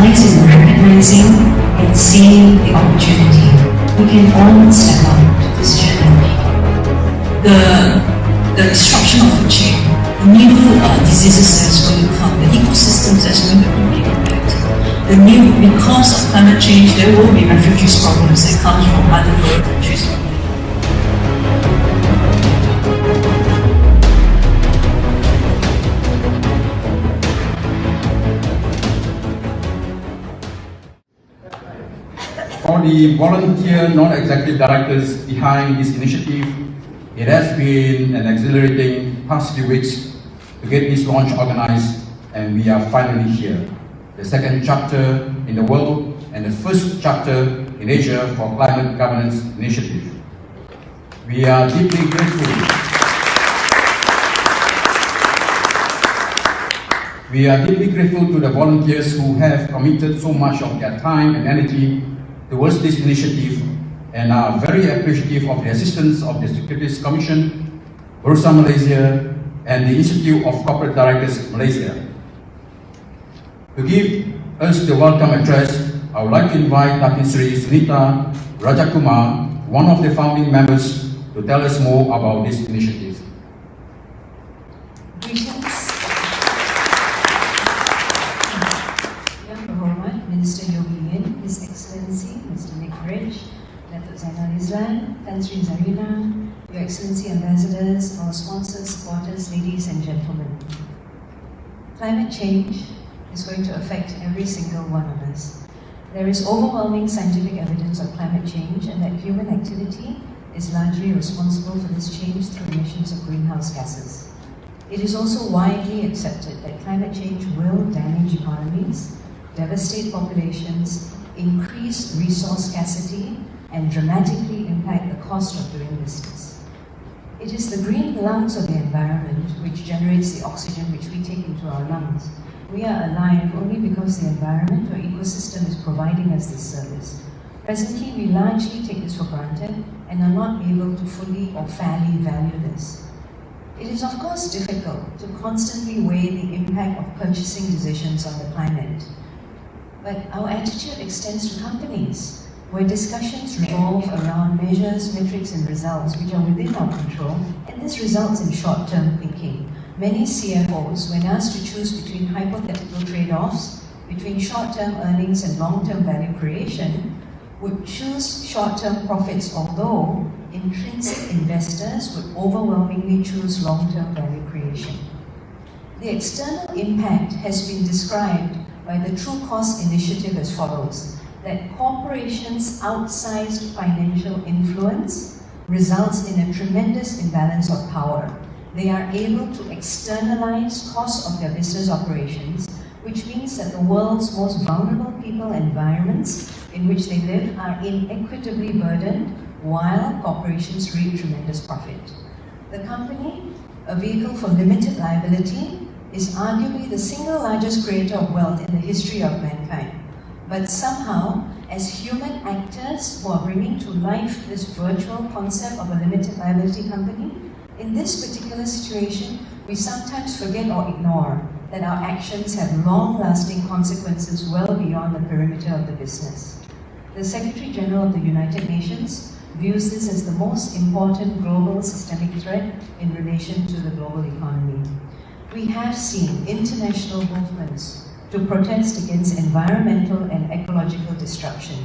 lies in recognizing and seeing the opportunity. We can all step up to this challenge. The disruption of the chain, the new diseases that's going to come, the ecosystems that's going to be impacted, because of climate change, there will be refugees problems that come from other lower countries. For the volunteer non-executive directors behind this initiative, it has been an exhilarating past few weeks to get this launch organized, and we are finally here. The second chapter in the world and the first chapter in Asia for Climate Governance Initiative. We are deeply grateful. We are deeply grateful to the volunteers who have committed so much of their time and energy towards this initiative, and are very appreciative of the assistance of the Securities Commission, Bursa Malaysia, and the Institute of Corporate Directors Malaysia. To give us the welcome address, I would like to invite Datin Seri Sunita Rajakumar, one of the founding members, to tell us more about this initiative. Greetings. Yang Berhormat Minister Yeo Bee Yin, His Excellency Mr. Nick Rich, Datuk Zainal Islan, Tan Sri Zarina, Your Excellency Ambassadors, our sponsors, supporters, ladies and gentlemen. Climate change is going to affect every single one of us. There is overwhelming scientific evidence of climate change and that human activity is largely responsible for this change through emissions of greenhouse gases. It is also widely accepted that climate change will damage economies, devastate populations, increase resource scarcity, and dramatically impact the cost of doing business. It is the green lungs of the environment which generates the oxygen which we take into our lungs. We are alive only because the environment or ecosystem is providing us this service. Presently, we largely take this for granted and are not able to fully or fairly value this. It is of course difficult to constantly weigh the impact of purchasing decisions on the climate. But our attitude extends to companies, where discussions revolve around measures, metrics and results which are within our control, and this results in short-term thinking. Many CFOs, when asked to choose between hypothetical trade-offs, between short-term earnings and long-term value creation, would choose short-term profits, although intrinsic investors would overwhelmingly choose long-term value creation. The external impact has been described by the True Cost Initiative as follows: that corporations' outsized financial influence results in a tremendous imbalance of power. They are able to externalize costs of their business operations, which means that the world's most vulnerable people and environments in which they live are inequitably burdened while corporations reap tremendous profit. The company, a vehicle for limited liability, is arguably the single largest creator of wealth in the history of mankind. But somehow, as human actors who are bringing to life this virtual concept of a limited liability company, in this particular situation, we sometimes forget or ignore that our actions have long-lasting consequences well beyond the perimeter of the business. The Secretary General of the United Nations views this as the most important global systemic threat in relation to the global economy. We have seen international movements to protest against environmental and ecological destruction,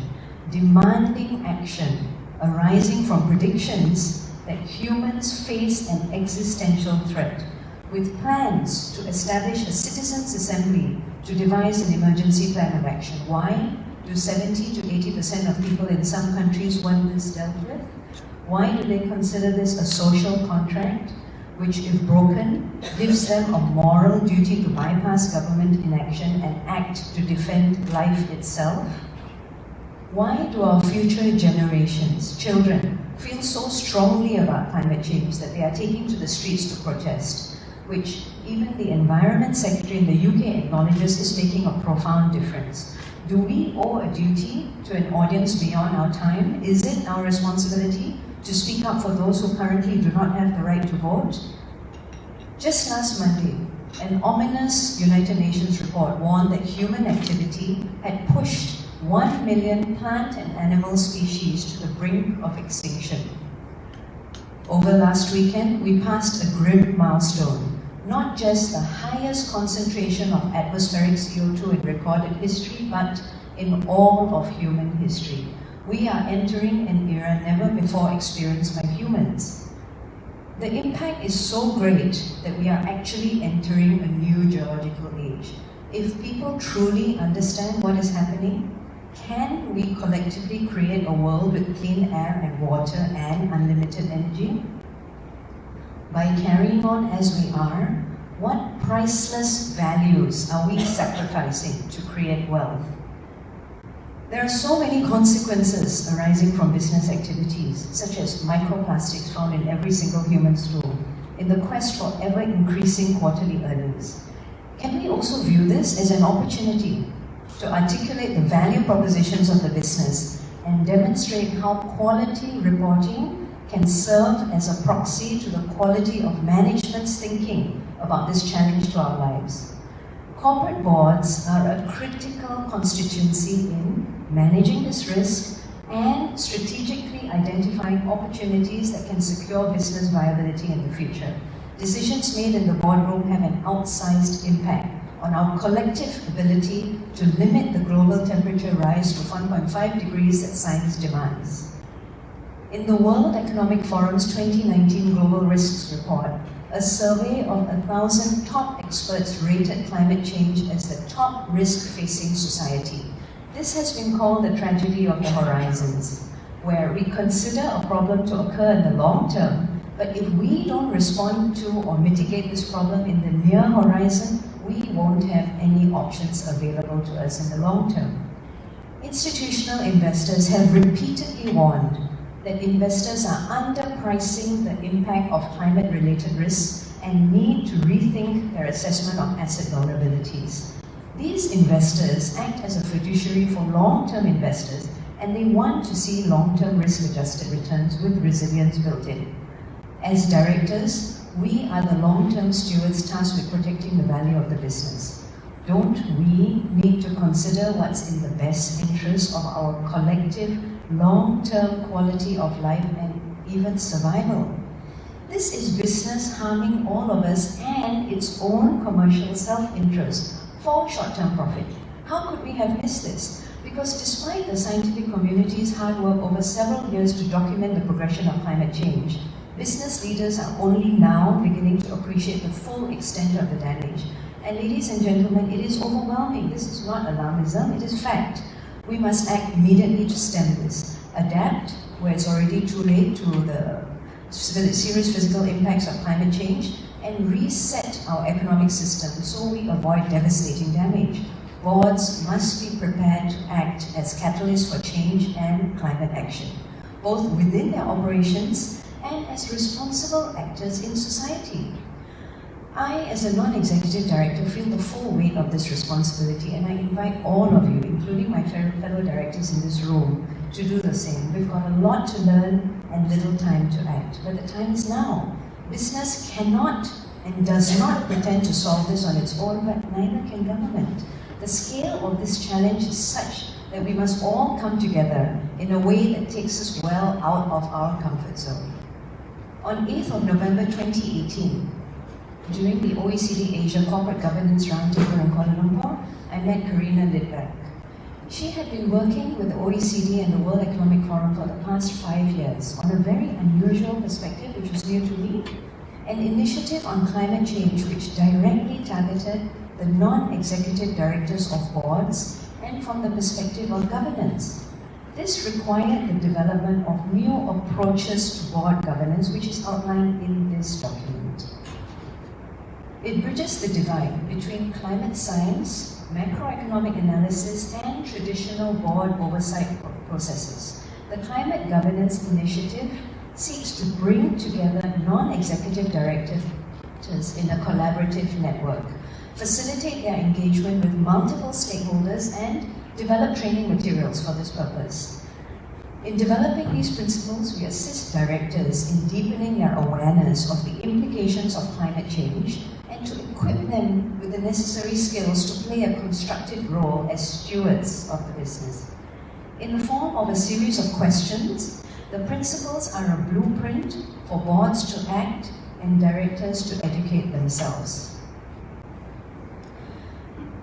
demanding action arising from predictions that humans face an existential threat, with plans to establish a citizens' assembly to devise an emergency plan of action. Why do 70 to 80% of people in some countries want this dealt with? Why do they consider this a social contract, which, if broken, gives them a moral duty to bypass government inaction and act to defend life itself? Why do our future generations, children, feel so strongly about climate change that they are taking to the streets to protest, which even the Environment Secretary in the UK acknowledges is making a profound difference? Do we owe a duty to an audience beyond our time? Is it our responsibility to speak up for those who currently do not have the right to vote? Just last Monday, an ominous United Nations report warned that human activity had pushed 1 million plant and animal species to the brink of extinction. Over last weekend, we passed a grim milestone, not just the highest concentration of atmospheric CO2 in recorded history, but in all of human history. We are entering an era never before experienced by humans. The impact is so great that we are actually entering a new geological age. If people truly understand what is happening, can we collectively create a world with clean air and water and unlimited energy? By carrying on as we are, what priceless values are we sacrificing to create wealth? There are so many consequences arising from business activities, such as microplastics found in every single human stool, in the quest for ever-increasing quarterly earnings. Can we also view this as an opportunity to articulate the value propositions of the business and demonstrate how quality reporting can serve as a proxy to the quality of management's thinking about this challenge to our lives? Corporate boards are a critical constituency in managing this risk and strategically identifying opportunities that can secure business viability in the future. Decisions made in the boardroom have an outsized impact on our collective ability to limit the global temperature rise to 1.5 degrees that science demands. In the World Economic Forum's 2019 Global Risks Report, a survey of 1,000 top experts rated climate change as the top risk facing society. This has been called the tragedy of the horizons, where we consider a problem to occur in the long term, but if we don't respond to or mitigate this problem in the near horizon, we won't have any options available to us in the long term. Institutional investors have repeatedly warned that investors are underpricing the impact of climate-related risks and need to rethink their assessment of asset vulnerabilities. These investors act as a fiduciary for long-term investors, and they want to see long-term risk-adjusted returns with resilience built in. As directors, we are the long-term stewards tasked with protecting the value of the business. Don't we need to consider what's in the best interest of our collective long-term quality of life and even survival? This is business harming all of us and its own commercial self-interest for short-term profit. How could we have missed this? Because despite the scientific community's hard work over several years to document the progression of climate change, business leaders are only now beginning to appreciate the full extent of the damage. And ladies and gentlemen, it is overwhelming. This is not alarmism, it is fact. We must act immediately to stem this. Adapt where it's already too late to the serious physical impacts of climate change, and reset our economic system so we avoid devastating damage. Boards must be prepared to act as catalysts for change and climate action, both within their operations and as responsible actors in society. I, as a non-executive director, feel the full weight of this responsibility, and I invite all of you, including my fellow directors in this room, to do the same. We've got a lot to learn and little time to act, but the time is now. Business cannot and does not pretend to solve this on its own, but neither can government. The scale of this challenge is such that we must all come together in a way that takes us well out of our comfort zone. On 8th of November 2018, during the OECD Asia Corporate Governance Roundtable in Kuala Lumpur, I met Karina Lidbeck. She had been working with the OECD and the World Economic Forum for the past 5 years on a very unusual perspective, which was new to me, an initiative on climate change which directly targeted the non-executive directors of boards and from the perspective of governance. This required the development of new approaches to board governance, which is outlined in this document. It bridges the divide between climate science, macroeconomic analysis, and traditional board oversight processes. The Climate Governance Initiative seeks to bring together non-executive directors in a collaborative network, facilitate their engagement with multiple stakeholders, and develop training materials for this purpose. In developing these principles, we assist directors in deepening their awareness of the implications of climate change and and to equip them with the necessary skills to play a constructive role as stewards of the business. In the form of a series of questions, the principles are a blueprint for boards to act and directors to educate themselves.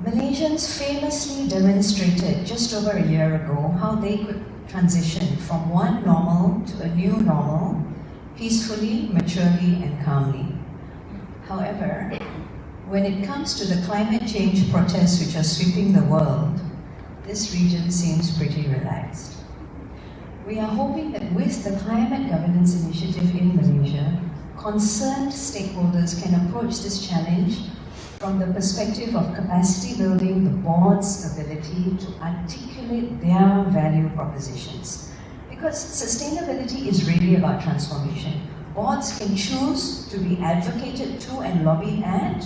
Malaysians famously demonstrated just over a year ago how they could transition from one normal to a new normal, peacefully, maturely, and calmly. However, when it comes to the climate change protests which are sweeping the world, this region seems pretty relaxed. We are hoping that with the Climate Governance Initiative in Malaysia, concerned stakeholders can approach this challenge from the perspective of capacity building the board's ability to articulate their value propositions. Because sustainability is really about transformation. Boards can choose to be advocated to and lobbied at,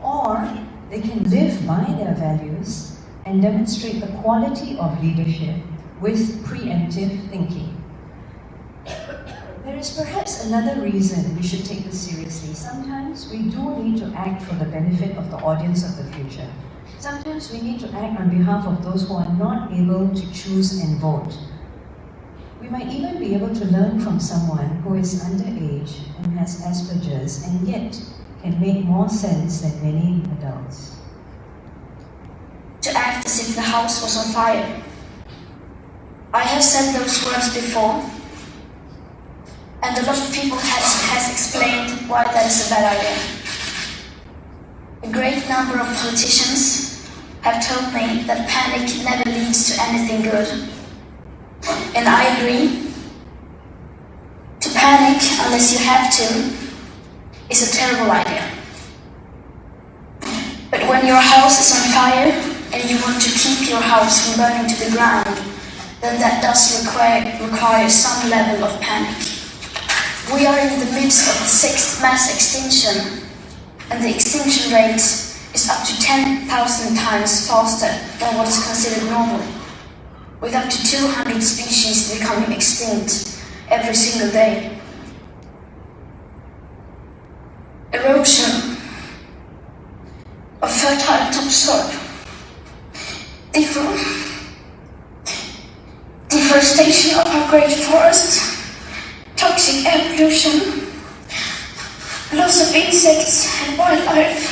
or they can live by their values and demonstrate the quality of leadership with preemptive thinking. There is perhaps another reason we should take this seriously. Sometimes we do need to act for the benefit of the audience of the future. Sometimes we need to act on behalf of those who are not able to choose and vote. We might even be able to learn from someone who is underage and has Asperger's and yet can make more sense than many adults. To act as if the house was on fire. I have said those words before, and a lot of people has explained why that is a bad idea. A great number of politicians have told me that panic never leads to anything good. And I agree. To panic unless you have to is a terrible idea. But when your house is on fire and you want to keep your house from burning to the ground, then that does require some level of panic. We are in the midst of the 6th mass extinction, and the extinction rate is up to 10,000 times faster than what is considered normal, with up to 200 species becoming extinct every single day. Erosion of fertile topsoil, deforestation of our great forests, toxic air pollution, loss of insects and wildlife,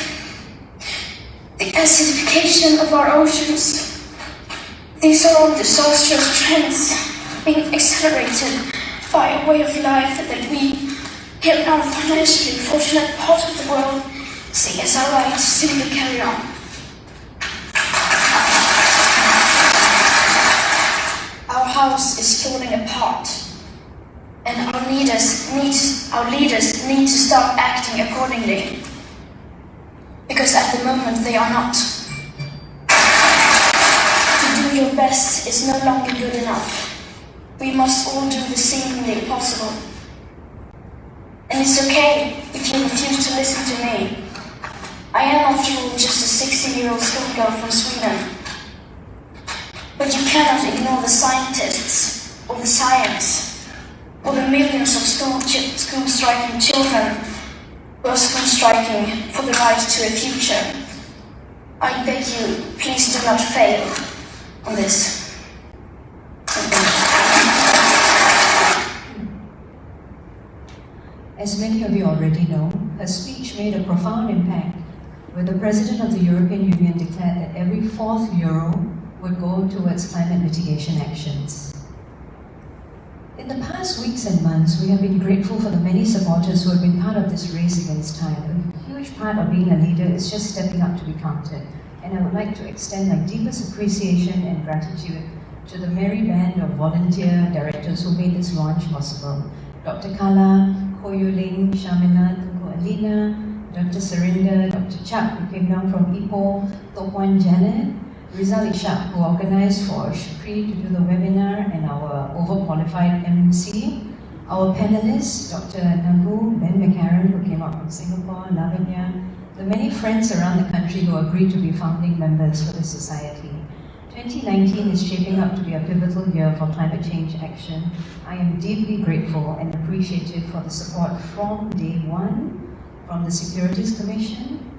the acidification of our oceans. These are all disastrous trends being accelerated by a way of life that we here in our financially fortunate part of the world see as our right to simply carry on. Our house is falling apart, and our leaders need to start acting accordingly, because at the moment they are not. To do your best is no longer good enough. We must all do the seemingly impossible. And it's okay if you refuse to listen to me. I am, after all, just a 16-year-old schoolgirl from Sweden. But you cannot ignore the scientists, or the science, or the millions of school striking children who are school striking for the right to a future. I beg you, please do not fail on this. As many of you already know, her speech made a profound impact where the President of the European Union declared that every 4th euro would go towards climate mitigation actions. In the past weeks and months, we have been grateful for the many supporters who have been part of this race against time. A huge part of being a leader is just stepping up to be counted. And I would like to extend my deepest appreciation and gratitude to the merry band of volunteer directors who made this launch possible. Dr. Kala, Koyuling, Shamina, Tunku Alina, Dr. Surinder, Dr. Chak, who came down from Ipoh, Tohwan Janet, Rizal Ishak, who organized for Shukri to do the webinar, and our overqualified MC, our panelists, Dr. Nagu, Ben McCarran, who came out from Singapore, Lavanya, the many friends around the country who agreed to be founding members for the society. 2019 is shaping up to be a pivotal year for climate change action. I am deeply grateful and appreciative for the support from day one, from the Securities Commission,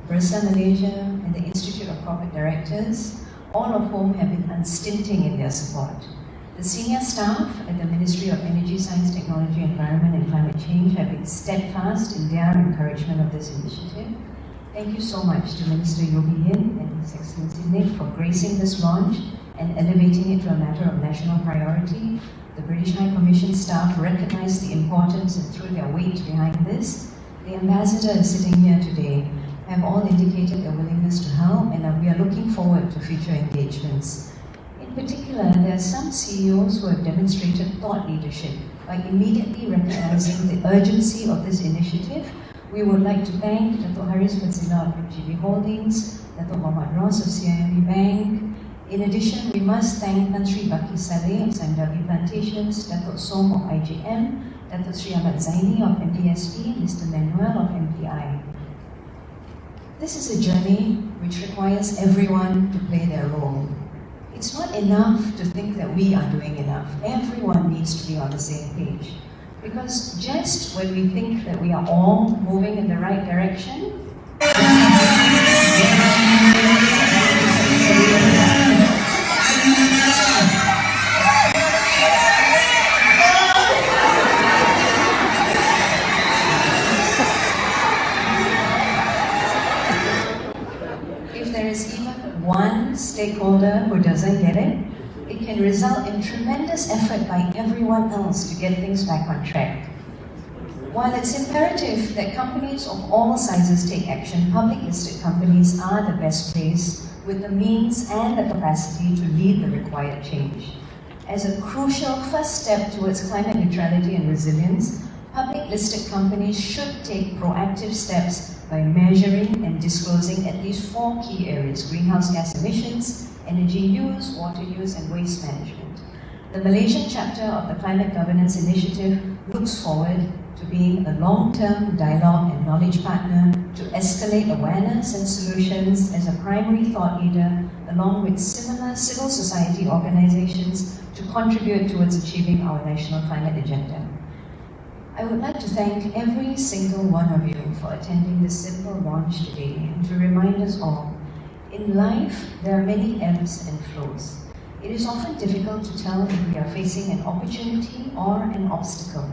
Bursa Malaysia, and the Institute of Corporate Directors, all of whom have been unstinting in their support. The senior staff at the Ministry of Energy, Science, Technology, Environment and Climate Change have been steadfast in their encouragement of this initiative. Thank you so much to Minister Yeo Bee Yin and His Excellency Nick for gracing this launch and elevating it to a matter of national priority. The British High Commission staff recognize the importance and threw their weight behind this. The ambassadors sitting here today have all indicated their willingness to help, and we are looking forward to future engagements. In particular, there are some CEOs who have demonstrated thought leadership by immediately recognizing the urgency of this initiative. We would like to thank Dato' Haris Fazila of GB Holdings, Dato' Muhammad Ross of CIMB Bank. In addition, we must thank Tan Sri Baki Saleh of Sandabi Plantations, Dato' Som of IGM, Dato' Sri Ahmad Zaini of MDSP, Mr. Manuel of MPI. This is a journey which requires everyone to play their role. It's not enough to think that we are doing enough. Everyone needs to be on the same page. Because just when we think that we are all moving in the right direction, if there is even one stakeholder who doesn't get it, it can result in tremendous effort by everyone else to get things back on track. While it's imperative that companies of all sizes take action, public listed companies are the best placed with the means and the capacity to lead the required change. As a crucial first step towards climate neutrality and resilience, public listed companies should take proactive steps by measuring and disclosing at least 4 key areas: greenhouse gas emissions, energy use, water use, and waste management. The Malaysian chapter of the Climate Governance Initiative looks forward to being a long-term dialogue and knowledge partner to escalate awareness and solutions as a primary thought leader, along with similar civil society organizations to contribute towards achieving our national climate agenda. I would like to thank every single one of you for attending this simple launch today and to remind us all, in life, there are many ebbs and flows. It is often difficult to tell if we are facing an opportunity or an obstacle.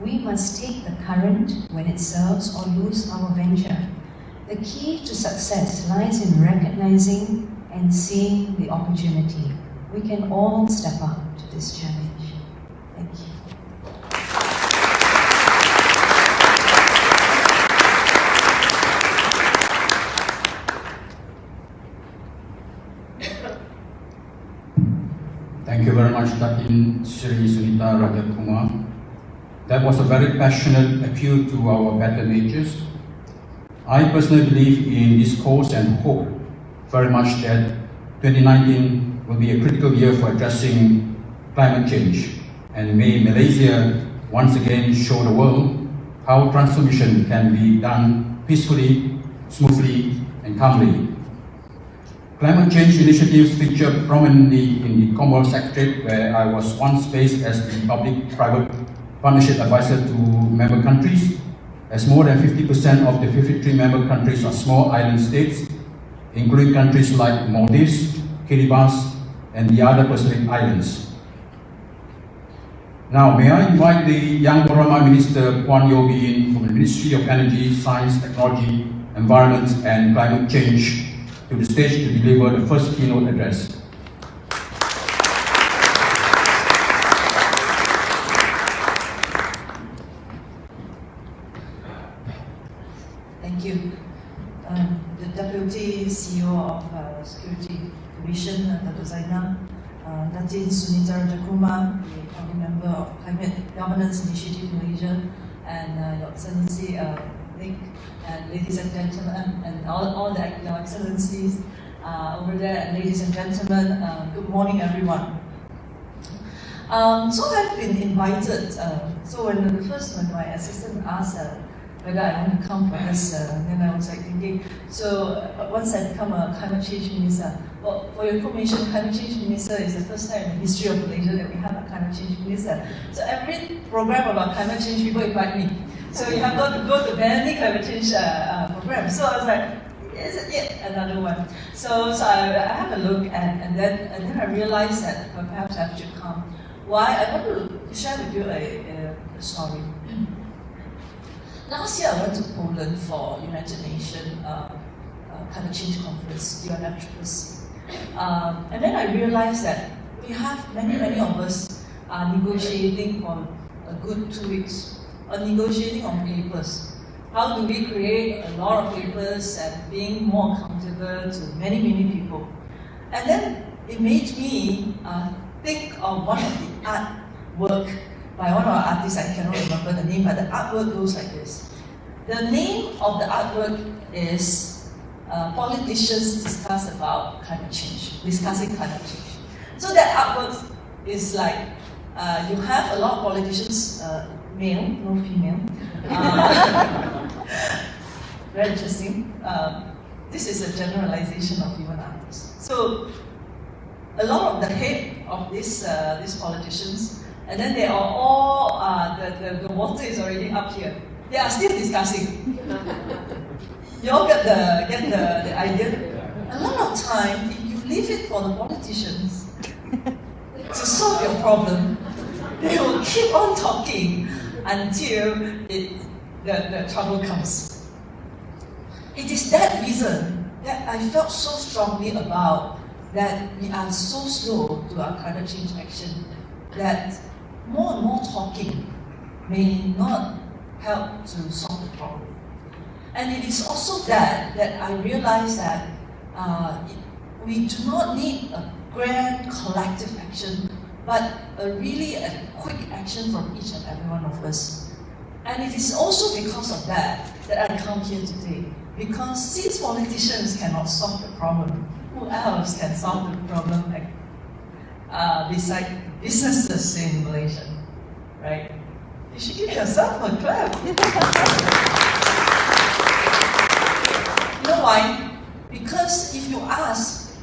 We must take the current when it serves or lose our venture. The key to success lies in recognizing and seeing the opportunity. We can all step up to this challenge. Thank you. Thank you very much, Datin Seri Sunita Rajakumar. That was a very passionate appeal to our better natures. I personally believe in this cause and hope very much that 2019 will be a critical year for addressing climate change. And may Malaysia once again show the world how transformation can be done peacefully, smoothly, and calmly. Climate change initiatives feature prominently in the Commonwealth Secretariat, where I was once based as the public-private partnership advisor to member countries, as more than 50% of the 53 member countries are small island states, including countries like Maldives, Kiribati, and the other Pacific islands. Now, may I invite the Yang Pertama Minister Puan Yeo Bee Yin from the Ministry of Energy, Science, Technology, Environment and Climate Change to the stage to deliver the first keynote address. Thank you. The Deputy CEO of Security Commission, Dato' Zainal, Datin Sunita Rajakumar, the founding member of Climate Governance Initiative Malaysia, and Your Excellency Nick, and ladies and gentlemen, and all the Your Excellencies over there, and ladies and gentlemen, good morning everyone. So I've been invited, so when my assistant asked whether I want to come for this, then I was like thinking, so once I become a climate change minister, well, for your information, climate change minister is the first time in the history of Malaysia that we have a climate change minister. So every program about climate change, people invite me. So you have got to go to many climate change programs. So I was like, is it yet another one? So I have a look and then I realized that perhaps I should come. Why? I want to share with you a story. Last year I went to Poland for United Nations Climate Change Conference, UNFCCC. And then I realized that we have many of us are negotiating for a good 2 weeks, or negotiating on papers. How do we create a lot of papers and being more accountable to many people? And then it made me think of one of the artwork by one of our artists. I cannot remember the name, but the artwork goes like this. The name of the artwork is Politicians Discussing Climate Change. So that artwork is like, you have a lot of politicians, male, no female. Very interesting. This is a generalization of human artists. So a lot of the head of these politicians, and then they are all, the water is already up here. They are still discussing. You all get the idea? A lot of time, if you leave it for the politicians to solve your problem, they will keep on talking until the trouble comes. It is that reason that I felt so strongly about that we are so slow to our climate change action, that more and more talking may not help to solve the problem. And it is also that I realized that we do not need a grand collective action, but really a quick action from each and every one of us. And it is also because of that I come here today. Because since politicians cannot solve the problem, who else can solve the problem besides businesses in Malaysia, right? You should give yourself a clap. You know why? Because if you ask,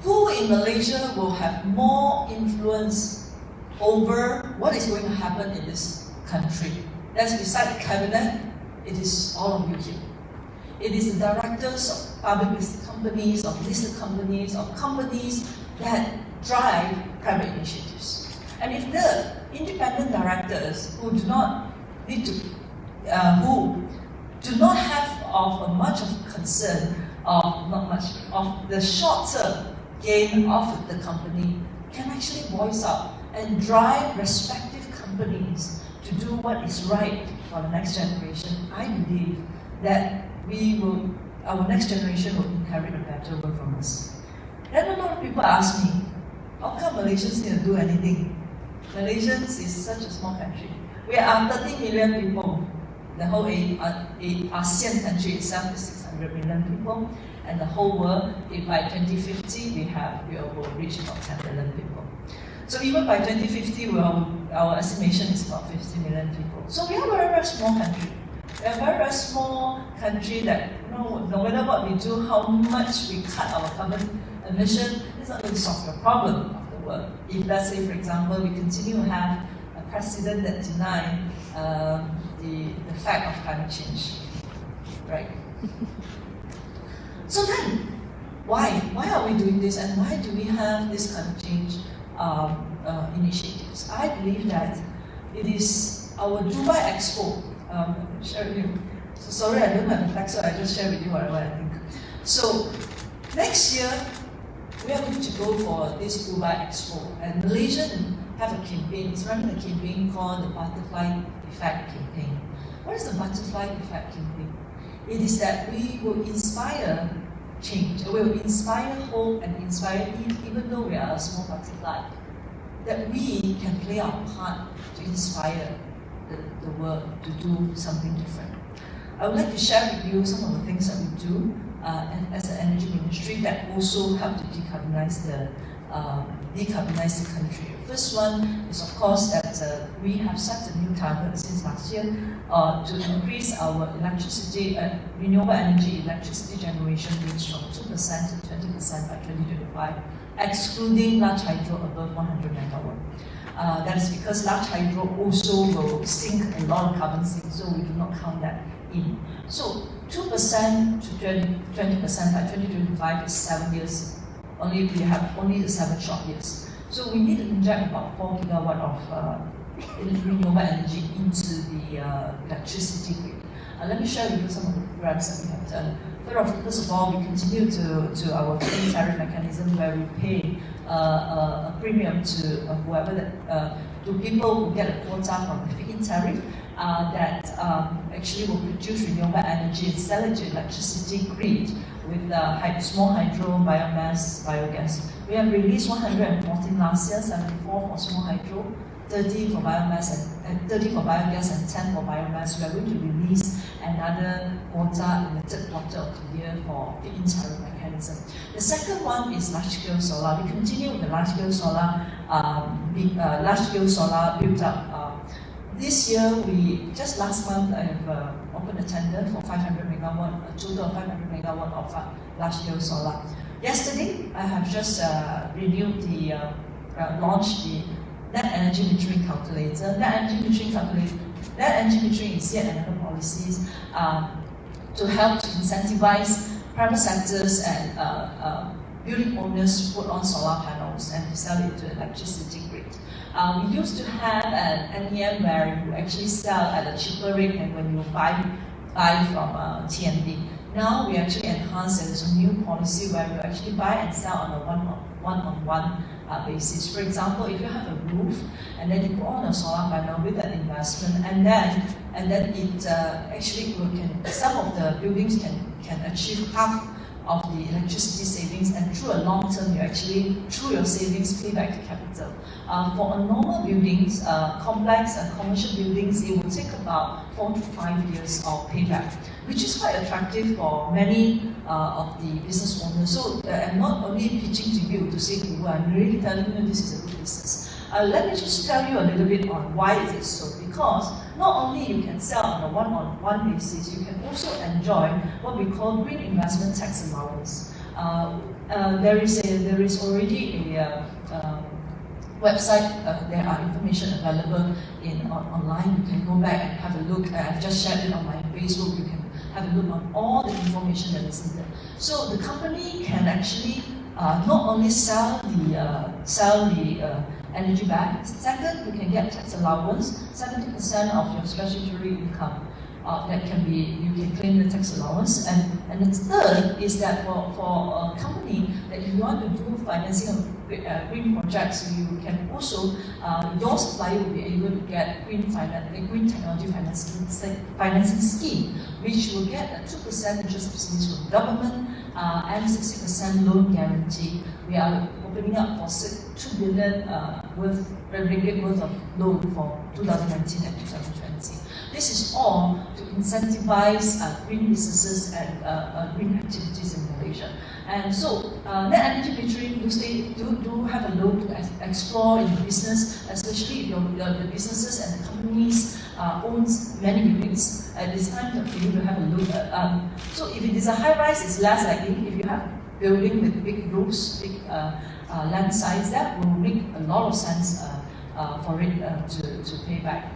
who in Malaysia will have more influence over what is going to happen in this country? That's beside the cabinet, it is all of you here. It is the directors of public listed companies, of listed companies, of companies that drive private initiatives. And if the independent directors who do not need to, who do not have of much of concern, of not much, of the short-term gain of the company, can actually voice out and drive respective companies to do what is right for the next generation, I believe that our next generation will inherit a better world from us. Then a lot of people ask me, how come Malaysians need to do anything? Malaysians is such a small country. We are 30 million people. The whole ASEAN country itself is 600 million people, and the whole world, if by 2050 we will reach about 10 billion people. So even by 2050, our estimation is about 50 million people. So we are a very small country. We are a very small country that, no matter what we do, how much we cut our carbon emission, it's not going to solve the problem of the world. If, let's say, for example, we continue to have a president that denies the fact of climate change, right? So then, why are we doing this, and why do we have this climate change initiatives? I believe that it is our Dubai Expo. Share with you. So sorry, I don't have the facts, so I just share with you whatever I think. So next year, we are going to go for this Dubai Expo, and Malaysia have a campaign. It's running a campaign called the Butterfly Effect Campaign. What is the Butterfly Effect Campaign? It is that we will inspire change, we will inspire hope and inspire, even though we are a small butterfly, that we can play our part to inspire the world to do something different. I would like to share with you some of the things that we do as an energy ministry that also help to decarbonize the country. The first one is, of course, that we have set a new target since last year to increase our electricity, renewable energy electricity generation rates from 2% to 20% by 2025, excluding large hydro above 100 megawatt. That is because large hydro also will sink a lot of carbon sinks, so we do not count that in. So 2% to 20% by 2025 is 7 years. We have only the 7 short years. So we need to inject about 4 gigawatt of renewable energy into the electricity grid. Let me share with you some of the programs that we have done. First of all, we continue to our feed-in tariff mechanism where we pay a premium to whoever to people who get a quota from the feed-in tariff that actually will produce renewable energy and sell it to electricity grid with small hydro, biomass, biogas. We have released 114 last year, 74 for small hydro, 30 for biomass and 30 for biogas and 10 for biomass. We are going to release another quota in the third quarter of the year for the tariff mechanism. The second one is large-scale solar. We continue with the large-scale solar built up. This year, just last month, I have opened a tender for 500 megawatt, a total of 500 megawatt of large-scale solar. Yesterday, I have just launched the net energy metering calculator. Net energy metering is yet another policy to help to incentivize private sectors and building owners to put on solar panels and to sell it to electricity grid. We used to have an NEM where you actually sell at a cheaper rate than when you buy from TNB. Now we actually enhance. There is a new policy where you actually buy and sell on a one-on-one basis. For example, if you have a roof and then you put on a solar panel with an investment, and then it actually some of the buildings can achieve half of the electricity savings, and through a long term, you actually through your savings pay back the capital. For a normal buildings, complex and commercial buildings, it will take about 4 to 5 years of payback, which is quite attractive for many of the business owners. So I'm not only pitching to you to say, well, I'm really telling you this is a good business. Let me just tell you a little bit on why it is so. Because not only you can sell on a one-on-one basis, you can also enjoy what we call green investment tax allowance. There is already a website. There are information available online. You can go back and have a look. I've just shared it on my Facebook. You can have a look on all the information that is needed. So the company can actually not only sell the energy back. Second, you can get tax allowance, 70% of your statutory income. You can claim the tax allowance. And the third is that for a company that if you want to do financing of green projects, you can also your supplier will be able to get green technology financing scheme, which will get a 2% interest subsidies from the government and 60% loan guarantee. We are opening up for 2 billion ringgit worth of loan for 2019 and 2020. This is all to incentivize green businesses and green activities in Malaysia. And so, net energy metering, do have a look to explore in the business, especially if the businesses and the companies owns many units. It's time for you to have a look at. So, if it is a high rise, it's less likely. If you have building with big roofs, big land size, that will make a lot of sense for it to pay back.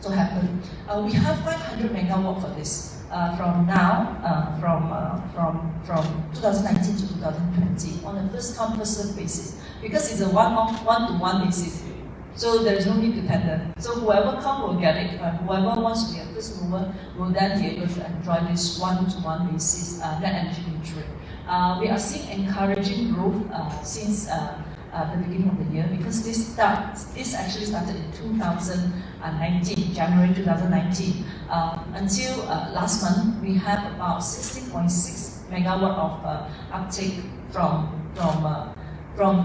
To happen. We have 500 megawatt for this from 2019 to 2020 on a first come first served basis, because it's a one-to-one basis. So there is no need to tender. So whoever comes will get it. Whoever wants to be a first mover will then be able to enjoy this one-to-one basis net energy metering. We are seeing encouraging growth since the beginning of the year, because this actually started in 2019, January 2019. Until last month, we have about 16.6 megawatt of uptake from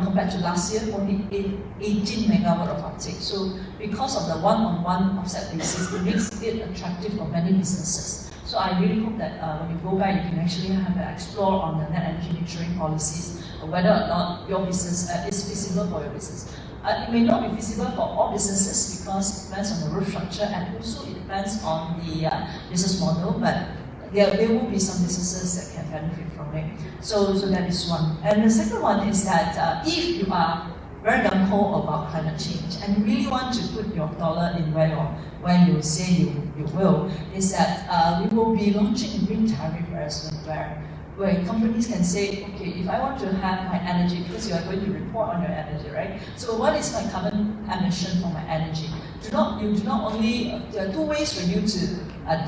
compared to last year, only 18 megawatt of uptake. So because of the one-on-one offset basis, it makes it attractive for many businesses. So I really hope that when you go back, you can actually have an explore on the net energy metering policies, whether or not your business is feasible for your business. It may not be feasible for all businesses because it depends on the roof structure, and also it depends on the business model, but there will be some businesses that can benefit from it. So that is one. And the second one is that if you are very gung-ho about climate change and you really want to put your dollar in where you say you will, is that we will be launching a green tariff very soon where companies can say, okay, if I want to have my energy, because you are going to report on your energy, right? So what is my carbon emission for my energy? There are two ways for you to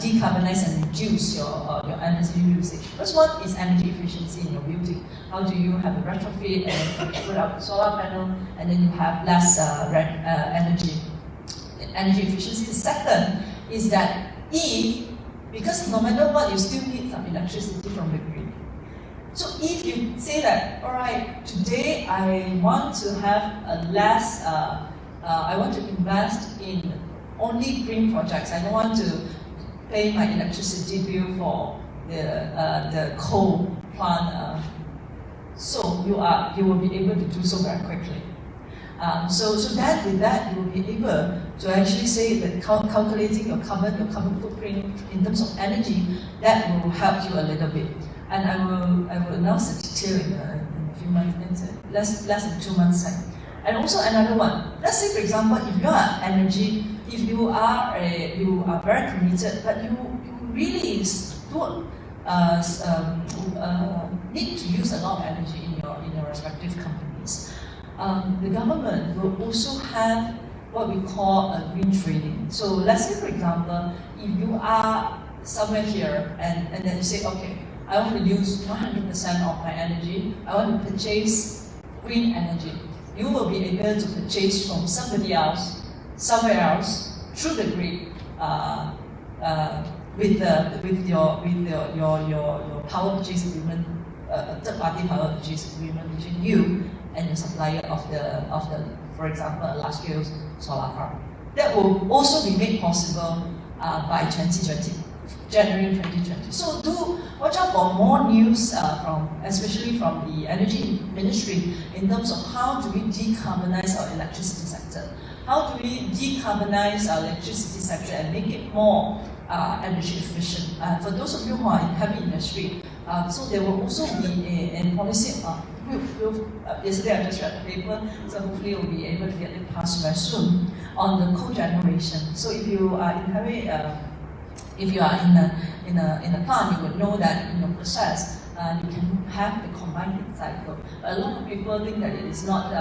decarbonize and reduce your energy usage. First one is energy efficiency in your building. How do you have a retrofit and put up a solar panel and then you have less energy efficiency? The second is that because no matter what, you still need some electricity from the grid. So if you say that, all right, today I want to have I want to invest in only green projects. I don't want to pay my electricity bill for the coal plant. So you will be able to do so very quickly. So then with that, you will be able to actually say that calculating your carbon footprint in terms of energy, that will help you a little bit. And I will announce the detail in a few months, less than 2 months time. And also another one. Let's say, for example, if you are energy, if you are very committed, but you really do need to use a lot of energy in your respective companies. The government will also have what we call a green trading. So let's say, for example, if you are somewhere here and then you say, okay, I want to use 100% of my energy, I want to purchase green energy. You will be able to purchase from somebody else, somewhere else, through the grid, with your power purchase agreement, third-party power purchase agreement between you and the supplier of the, for example, a large-scale solar farm. That will also be made possible by 2020, January 2020. So do watch out for more news especially from the Energy Ministry in terms of how do we decarbonize our electricity sector. How do we decarbonize our electricity sector and make it more energy efficient? For those of you who are in heavy industry, so there will also be a policy. Yesterday I just read the paper, so hopefully we'll be able to get it passed very soon on the cogeneration. So if you are in heavy, if you are in a plant, you would know that in the process you can have the combined heat cycle. But a lot of people think that it is not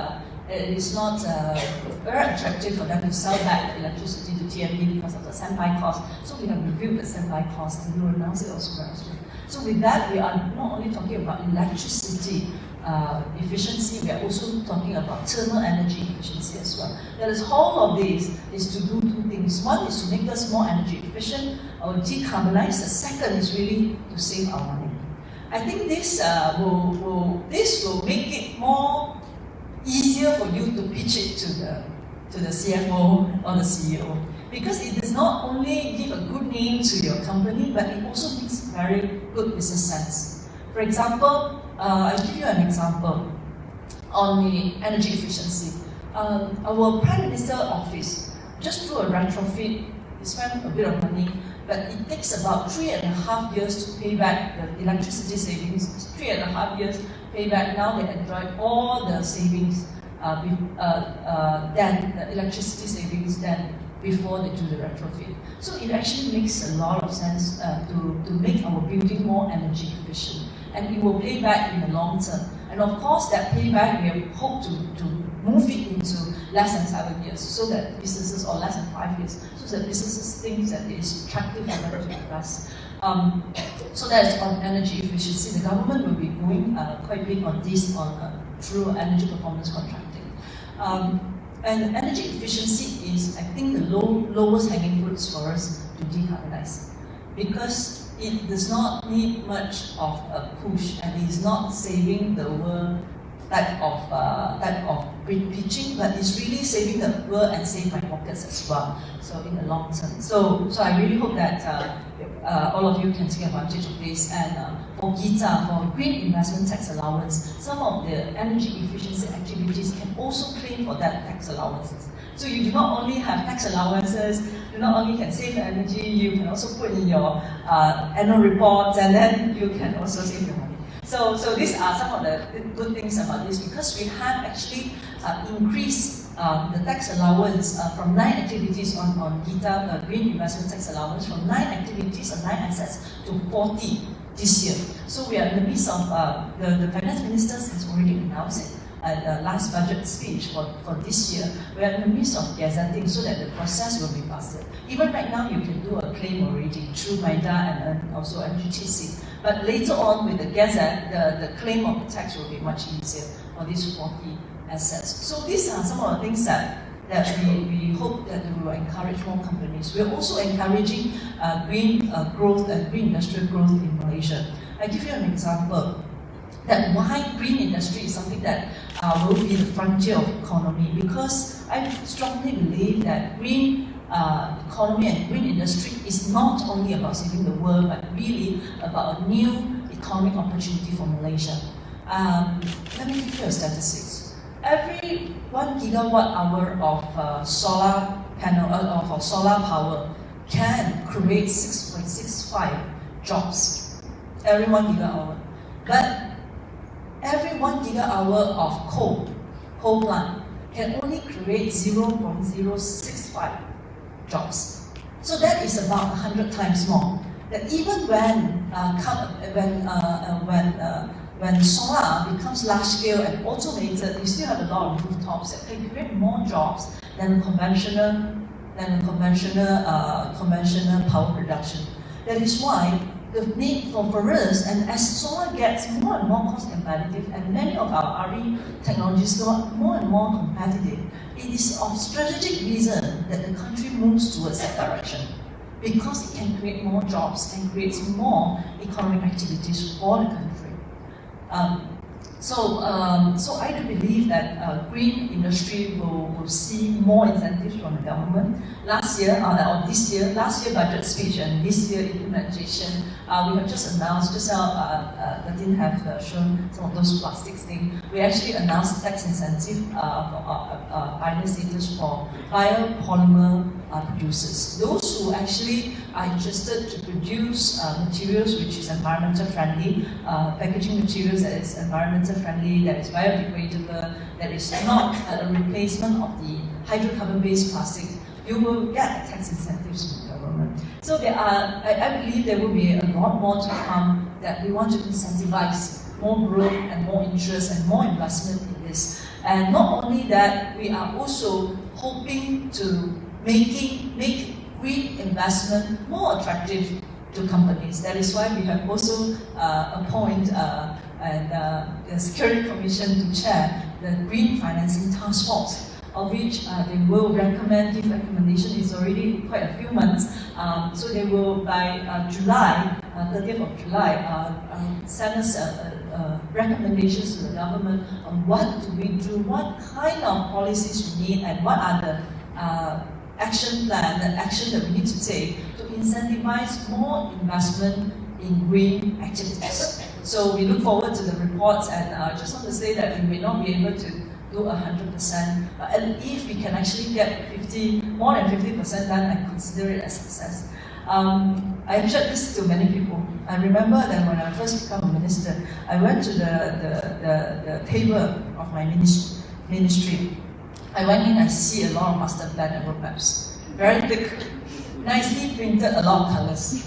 very attractive for them to sell back the electricity to TMD because of the standby cost. So we have reviewed the standby cost and we will announce it also very soon. So with that, we are not only talking about electricity efficiency, we are also talking about thermal energy efficiency as well. That is, whole of this is to do two things. One is to make us more energy efficient or decarbonize. The second is really to save our money. I think this will make it more easier for you to pitch it to the CFO or the CEO, because it does not only give a good name to your company, but it also makes very good business sense. For example, I'll give you an example on the energy efficiency. Our Prime Minister's office just through a retrofit, they spent a bit of money, but it takes about 3.5 years to pay back the electricity savings. 3.5 years pay back. Now they enjoy all the savings, then the electricity savings, then before they do the retrofit. So it actually makes a lot of sense to make our building more energy efficient, and it will pay back in the long term. And of course, that payback we hope to move it into less than 7 years, so that businesses, or less than 5 years, so that businesses think that it is attractive for them to invest. So that is on energy efficiency. The government will be going quite big on this through energy performance contracting. And energy efficiency is, I think, the lowest hanging fruits for us to decarbonize, because it does not need much of a push, and it is not saving the world type of pitching, but it's really saving the world and save my pockets as well. So in the long term. So I really hope that all of you can take advantage of this. And for GITA, for Green Investment Tax Allowance, some of the energy efficiency activities can also claim for that tax allowances. So you do not only have tax allowances, you not only can save energy, you can also put in your annual reports, and then you can also save your money. So these are some of the good things about this, because we have actually increased the tax allowance from 9 activities on GITA, green investment tax allowance, from 9 activities or 9 assets to 40 this year. So we are in the midst of, the finance minister has already announced it at the last budget speech for this year. We are in the midst of gazetting so that the process will be faster. Even right now, you can do a claim already through MIDA and also MGTC. But later on with the gazette, the claim of the tax will be much easier for these 40 assets. So these are some of the things that we hope that we will encourage more companies. We are also encouraging green growth and green industrial growth in Malaysia. I give you an example that why green industry is something that will be the frontier of economy, because I strongly believe that green economy and green industry is not only about saving the world, but really about a new economic opportunity for Malaysia. Let me give you a statistics. Every 1 gigawatt hour of solar panel of solar power can create 6.65 jobs. Every 1 gigawatt hour. But every 1 gigawatt hour of coal plant can only create 0.065 jobs. So that is about 100 times more. That even when solar becomes large scale and automated, we still have a lot of rooftops that can create more jobs than conventional power production. That is why the need for us, and as solar gets more and more cost competitive, and many of our RE technologies got more and more competitive, it is of strategic reason that the country moves towards that direction, because it can create more jobs and creates more economic activities for the country. So I do believe that green industry will see more incentives from the government. Last year budget speech and this year implementation, we have just announced, just now Datin have shown some of those plastics things. We actually announced tax incentive pioneer status for biopolymer producers. Those who actually are interested to produce materials which is environmental friendly, packaging materials that is environmental friendly, that is biodegradable, that is not a replacement of the hydrocarbon-based plastic, you will get tax incentives from the government. So there are, I believe there will be a lot more to come, that we want to incentivize more growth and more interest and more investment in this. And not only that, we are also hoping to make green investment more attractive to companies. That is why we have also appointed the Security Commission to chair the Green Financing Task Force, of which they will give recommendation. It's already quite a few months. So they will, by July, 30th of July, send us recommendations to the government on what do we do, what kind of policies we need, and what are the action plan, the action that we need to take to incentivize more investment in green activities. So we look forward to the reports, and I just want to say that we may not be able to do 100%, but if we can actually get more than 50% done, I consider it a success. I have shared this to many people. I remember that when I first became a minister, I went to the table of my ministry. I went in, I see a lot of master plan and roadmaps. Very thick, nicely printed, a lot of colors.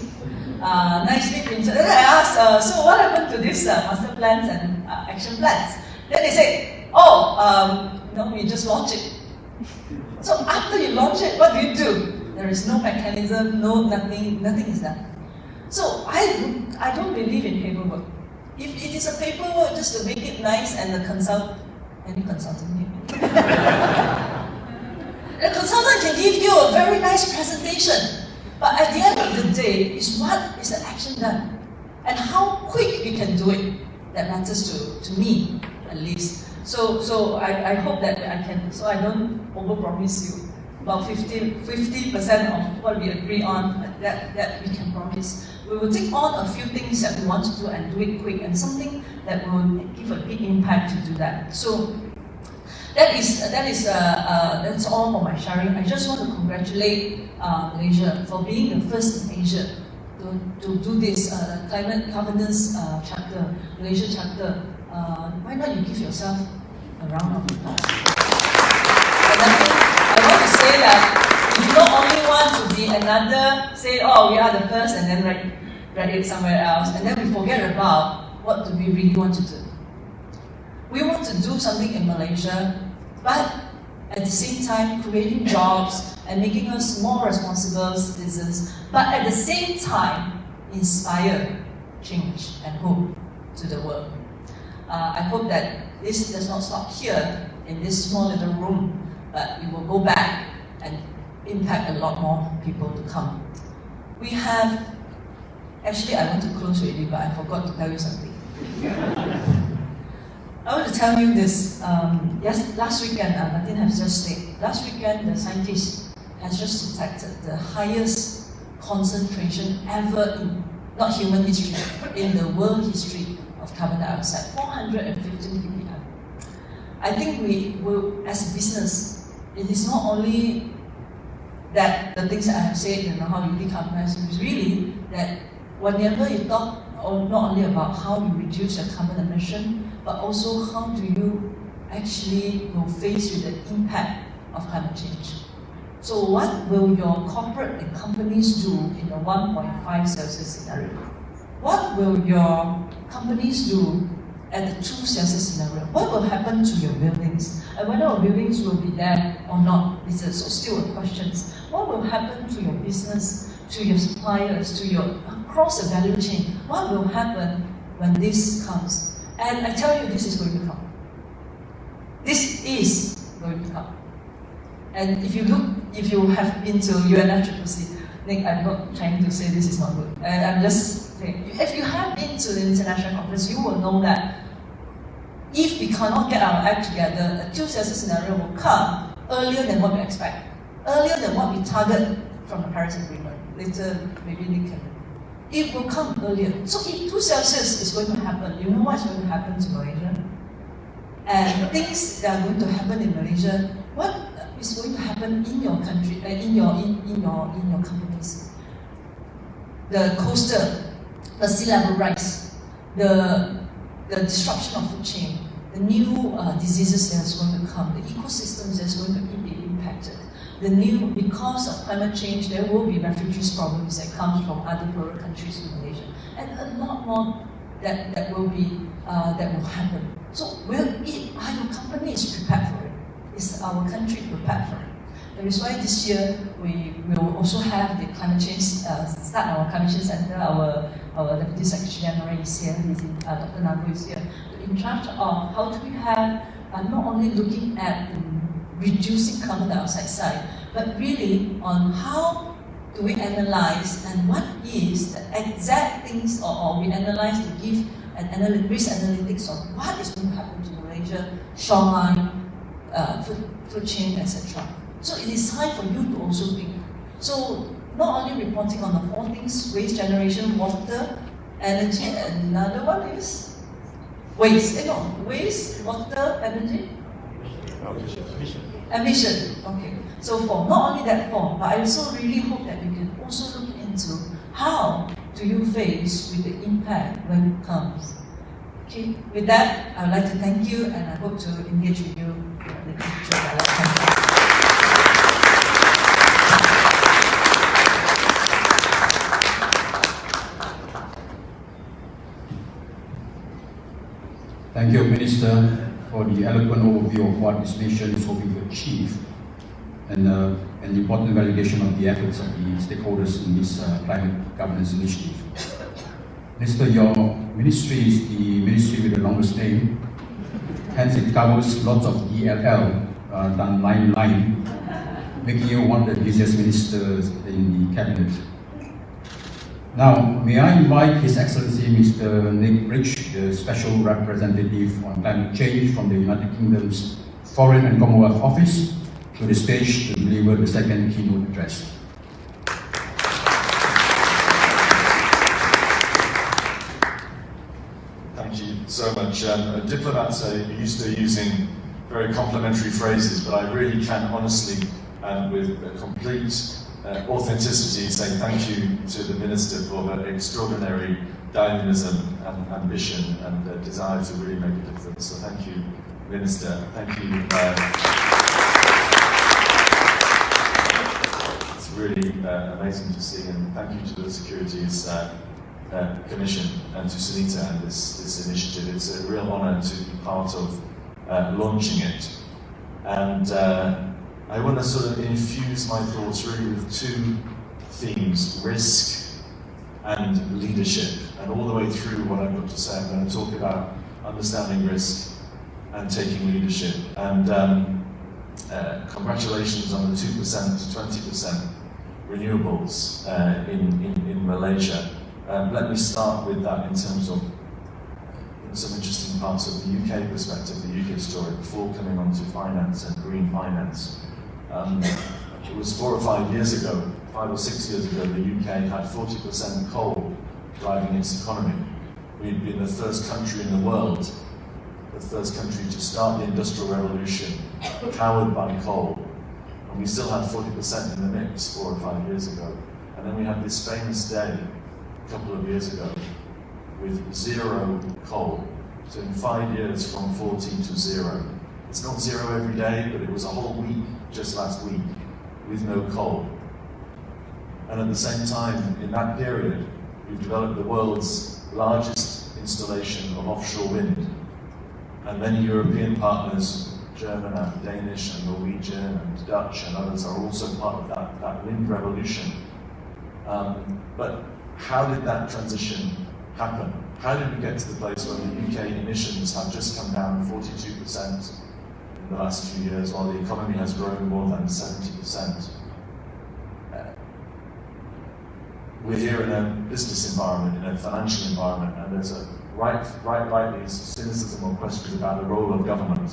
Nicely printed. Then I asked, so what happened to these master plans and action plans? Then they say, no, we just launch it. So after you launch it, what do? There is no mechanism, nothing is done. So I don't believe in paperwork. If it is a paperwork just to make it nice and any consultant here. The consultant can give you a very nice presentation, but at the end of the day, is what is the action done? And how quick we can do it, that matters to me, at least. So I hope that I can, so I don't overpromise you. About 50% of what we agree on, that we can promise. We will take on a few things that we want to do and do it quick, and something that will give a big impact to do that. So that's all for my sharing. I just want to congratulate Malaysia for being the first in Asia to do this climate governance chapter, Malaysia chapter, why not you give yourself a round of applause? And I want to say that you don't only want to be another, say, oh, we are the first, and then write it somewhere else, and then we forget about what do we really want to do. We want to do something in Malaysia, but at the same time creating jobs and making us more responsible citizens, but at the same time inspire change and hope to the world. I hope that this does not stop here in this small little room, but we will go back and impact a lot more people to come. We have, actually I want to close already, but I forgot to tell you something. I want to tell you this. Yes, last weekend, Datin has just said, last weekend the scientists has just detected the highest concentration ever in, not human history, in the world history of carbon dioxide, 415 ppm. I think we will, as a business, it is not only that the things that I have said, how you decarbonize, it's really that whenever you talk not only about how you reduce your carbon emission, but also how do you actually go face with the impact of climate change. So what will your corporate and companies do in the 1.5 Celsius scenario? What will your companies do at the 2 Celsius scenario? What will happen to your buildings? And whether our buildings will be there or not, this is still a question. What will happen to your business, to your suppliers, to your across the value chain? What will happen when this comes? And I tell you, this is going to come. This is going to come. And if you have been to UNFCCC, Nick, I'm not trying to say this is not good. And I'm just saying, if you have been to the international conference, you will know that if we cannot get our act together, a 2 Celsius scenario will come earlier than what we expect, earlier than what we target from the Paris Agreement. Later, maybe Nick can. It will come earlier. So if 2 Celsius is going to happen, you know what's going to happen to Malaysia? And things that are going to happen in Malaysia, what is going to happen in your country, in your companies? The coastal, the sea level rise, the disruption of food chain, the new diseases that is going to come, the ecosystems that is going to be impacted. The new, because of climate change, there will be refugees problems that come from other poorer countries in Malaysia, and a lot more that will happen. So are your companies prepared for it? Is our country prepared for it? That is why this year we will also have the climate change, start our climate change center. Our Deputy Secretary General is here, Dr. Nagu is here, in charge of how do we have, not only looking at reducing carbon dioxide side, but really on how do we analyze and what is the exact things, or we analyze to give an risk analytics on what is going to happen to Malaysia, shoreline, food chain, etc. So it is time for you to also think. So not only reporting on the 4 things, waste generation, water, energy, and another one is waste. Waste, water, energy, emission. Okay. So not only that 4, but I also really hope that you can also look into how do you face with the impact when it comes. Okay. With that, I would like to thank you, and I hope to engage with you in the future. Thank you, Minister, for the eloquent overview of what this nation is hoping to achieve, and an important validation of the efforts of the stakeholders in this climate governance initiative. Minister, your ministry is the ministry with the longest name, hence it covers lots of ELL than line, making you one of the busiest ministers in the cabinet. Now, may I invite His Excellency Mr. Nick Rich, the Special Representative on Climate Change from the United Kingdom's Foreign and Commonwealth Office, to the stage to deliver the second keynote address. Thank you so much. Diplomats are used to using very complimentary phrases, but I really can honestly, with complete authenticity, saying thank you to the Minister for her extraordinary dynamism and ambition and desire to really make a difference. So thank you, Minister. Thank you. It's really amazing to see, and thank you to the Securities Commission and to Sunita and this initiative. It's a real honour to be part of launching it. And I want to sort of infuse my thoughts really with two themes: risk and leadership. And all the way through what I've got to say, I'm going to talk about understanding risk and taking leadership. And congratulations on the 2% to 20% renewables in Malaysia. Let me start with that in terms of some interesting parts of the UK perspective, the UK story, before coming on to finance and green finance. It was 4 or 5 years ago, 5 or 6 years ago, the UK had 40% coal driving its economy. We'd been the first country in the world, the first country to start the Industrial Revolution, powered by coal. And we still had 40% in the mix 4 or 5 years ago. And then we had this famous day a couple of years ago with 0 coal. So in 5 years, from 40 to 0. It's not 0 every day, but it was a whole week, just last week, with no coal. And at the same time, in that period, we've developed the world's largest installation of offshore wind. And many European partners, German and Danish and Norwegian and Dutch and others, are also part of that wind revolution. But how did that transition happen? How did we get to the place where the UK emissions have just come down 42% in the last few years, while the economy has grown more than 70%? We're here in a business environment, in a financial environment, and there's a rightly cynicism or questions about the role of government,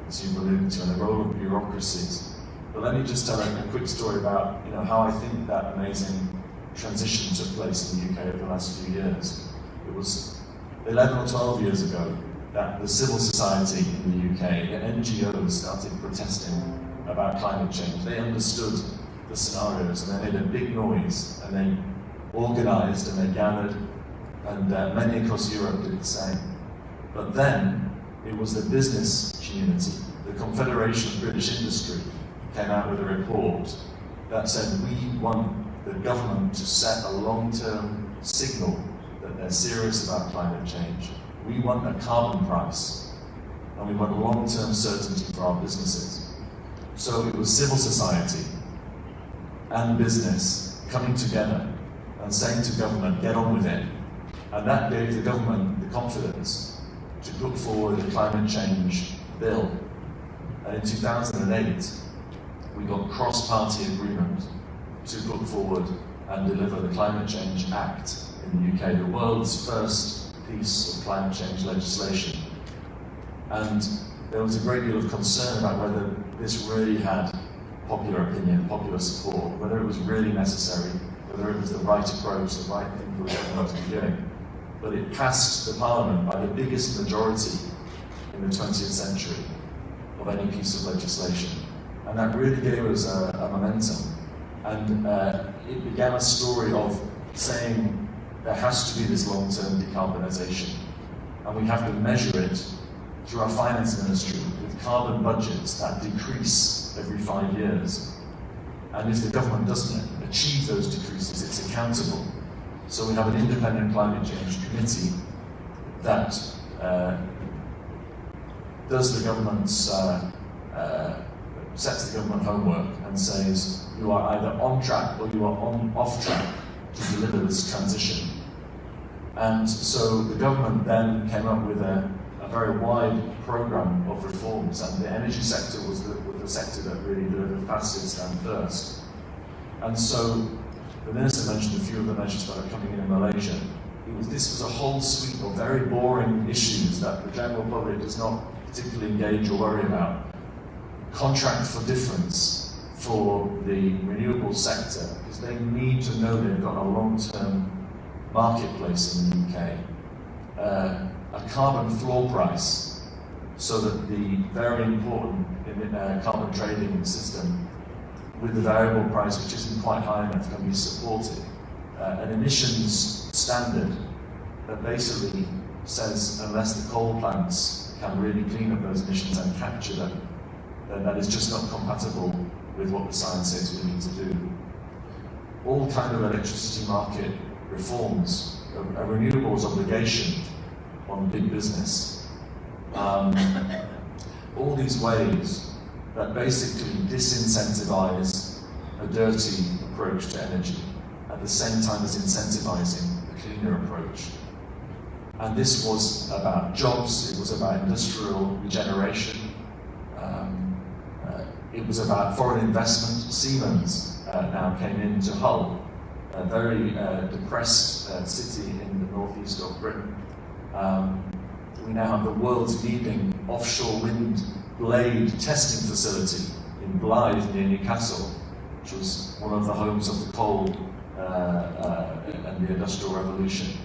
as you've alluded to, and the role of bureaucracies. But let me just tell a quick story about how I think that amazing transition took place in the UK over the last few years. It was 11 or 12 years ago that the civil society in the UK, and NGOs, started protesting about climate change. They understood the scenarios and they made a big noise, and they organised and they gathered, and many across Europe did the same. But then it was the business community, the Confederation of British Industry, came out with a report that said we want the government to set a long-term signal that they're serious about climate change. We want a carbon price, and we want a long-term certainty for our businesses. So it was civil society and business coming together and saying to government, get on with it. And that gave the government the confidence to put forward a climate change bill. And in 2008, we got cross-party agreement to put forward and deliver the Climate Change Act in the UK, the world's first piece of climate change legislation. And there was a great deal of concern about whether this really had popular opinion, popular support, whether it was really necessary, whether it was the right approach, the right thing for the government to be doing. But it passed the Parliament by the biggest majority in the 20th century of any piece of legislation. And that really gave us a momentum. And it began a story of saying there has to be this long-term decarbonisation. And we have to measure it through our finance ministry with carbon budgets that decrease every 5 years. And if the government doesn't achieve those decreases, it's accountable. So we have an independent climate change committee that does the government's sets the government homework and says you are either on track or you are off track to deliver this transition. And so the government then came up with a very wide program of reforms, and the energy sector was the sector that really delivered fastest and first. And so the Minister mentioned a few of the measures that are coming in Malaysia. This was a whole suite of very boring issues that the general public does not particularly engage or worry about. Contract for difference for the renewable sector, because they need to know they've got a long-term marketplace in the UK. A carbon floor price, so that the very important carbon trading system with the variable price, which isn't quite high enough, can be supported. An emissions standard that basically says unless the coal plants can really clean up those emissions and capture them, then that is just not compatible with what the science says we need to do. All kind of electricity market reforms, a renewables obligation on big business, all these ways that basically disincentivize a dirty approach to energy at the same time as incentivizing a cleaner approach. And this was about jobs, it was about industrial regeneration, it was about foreign investment. Siemens now came into Hull, a very depressed city in the northeast of Britain. We now have the world's leading offshore wind blade testing facility in Blythe near Newcastle, which was one of the homes of the coal and the Industrial Revolution.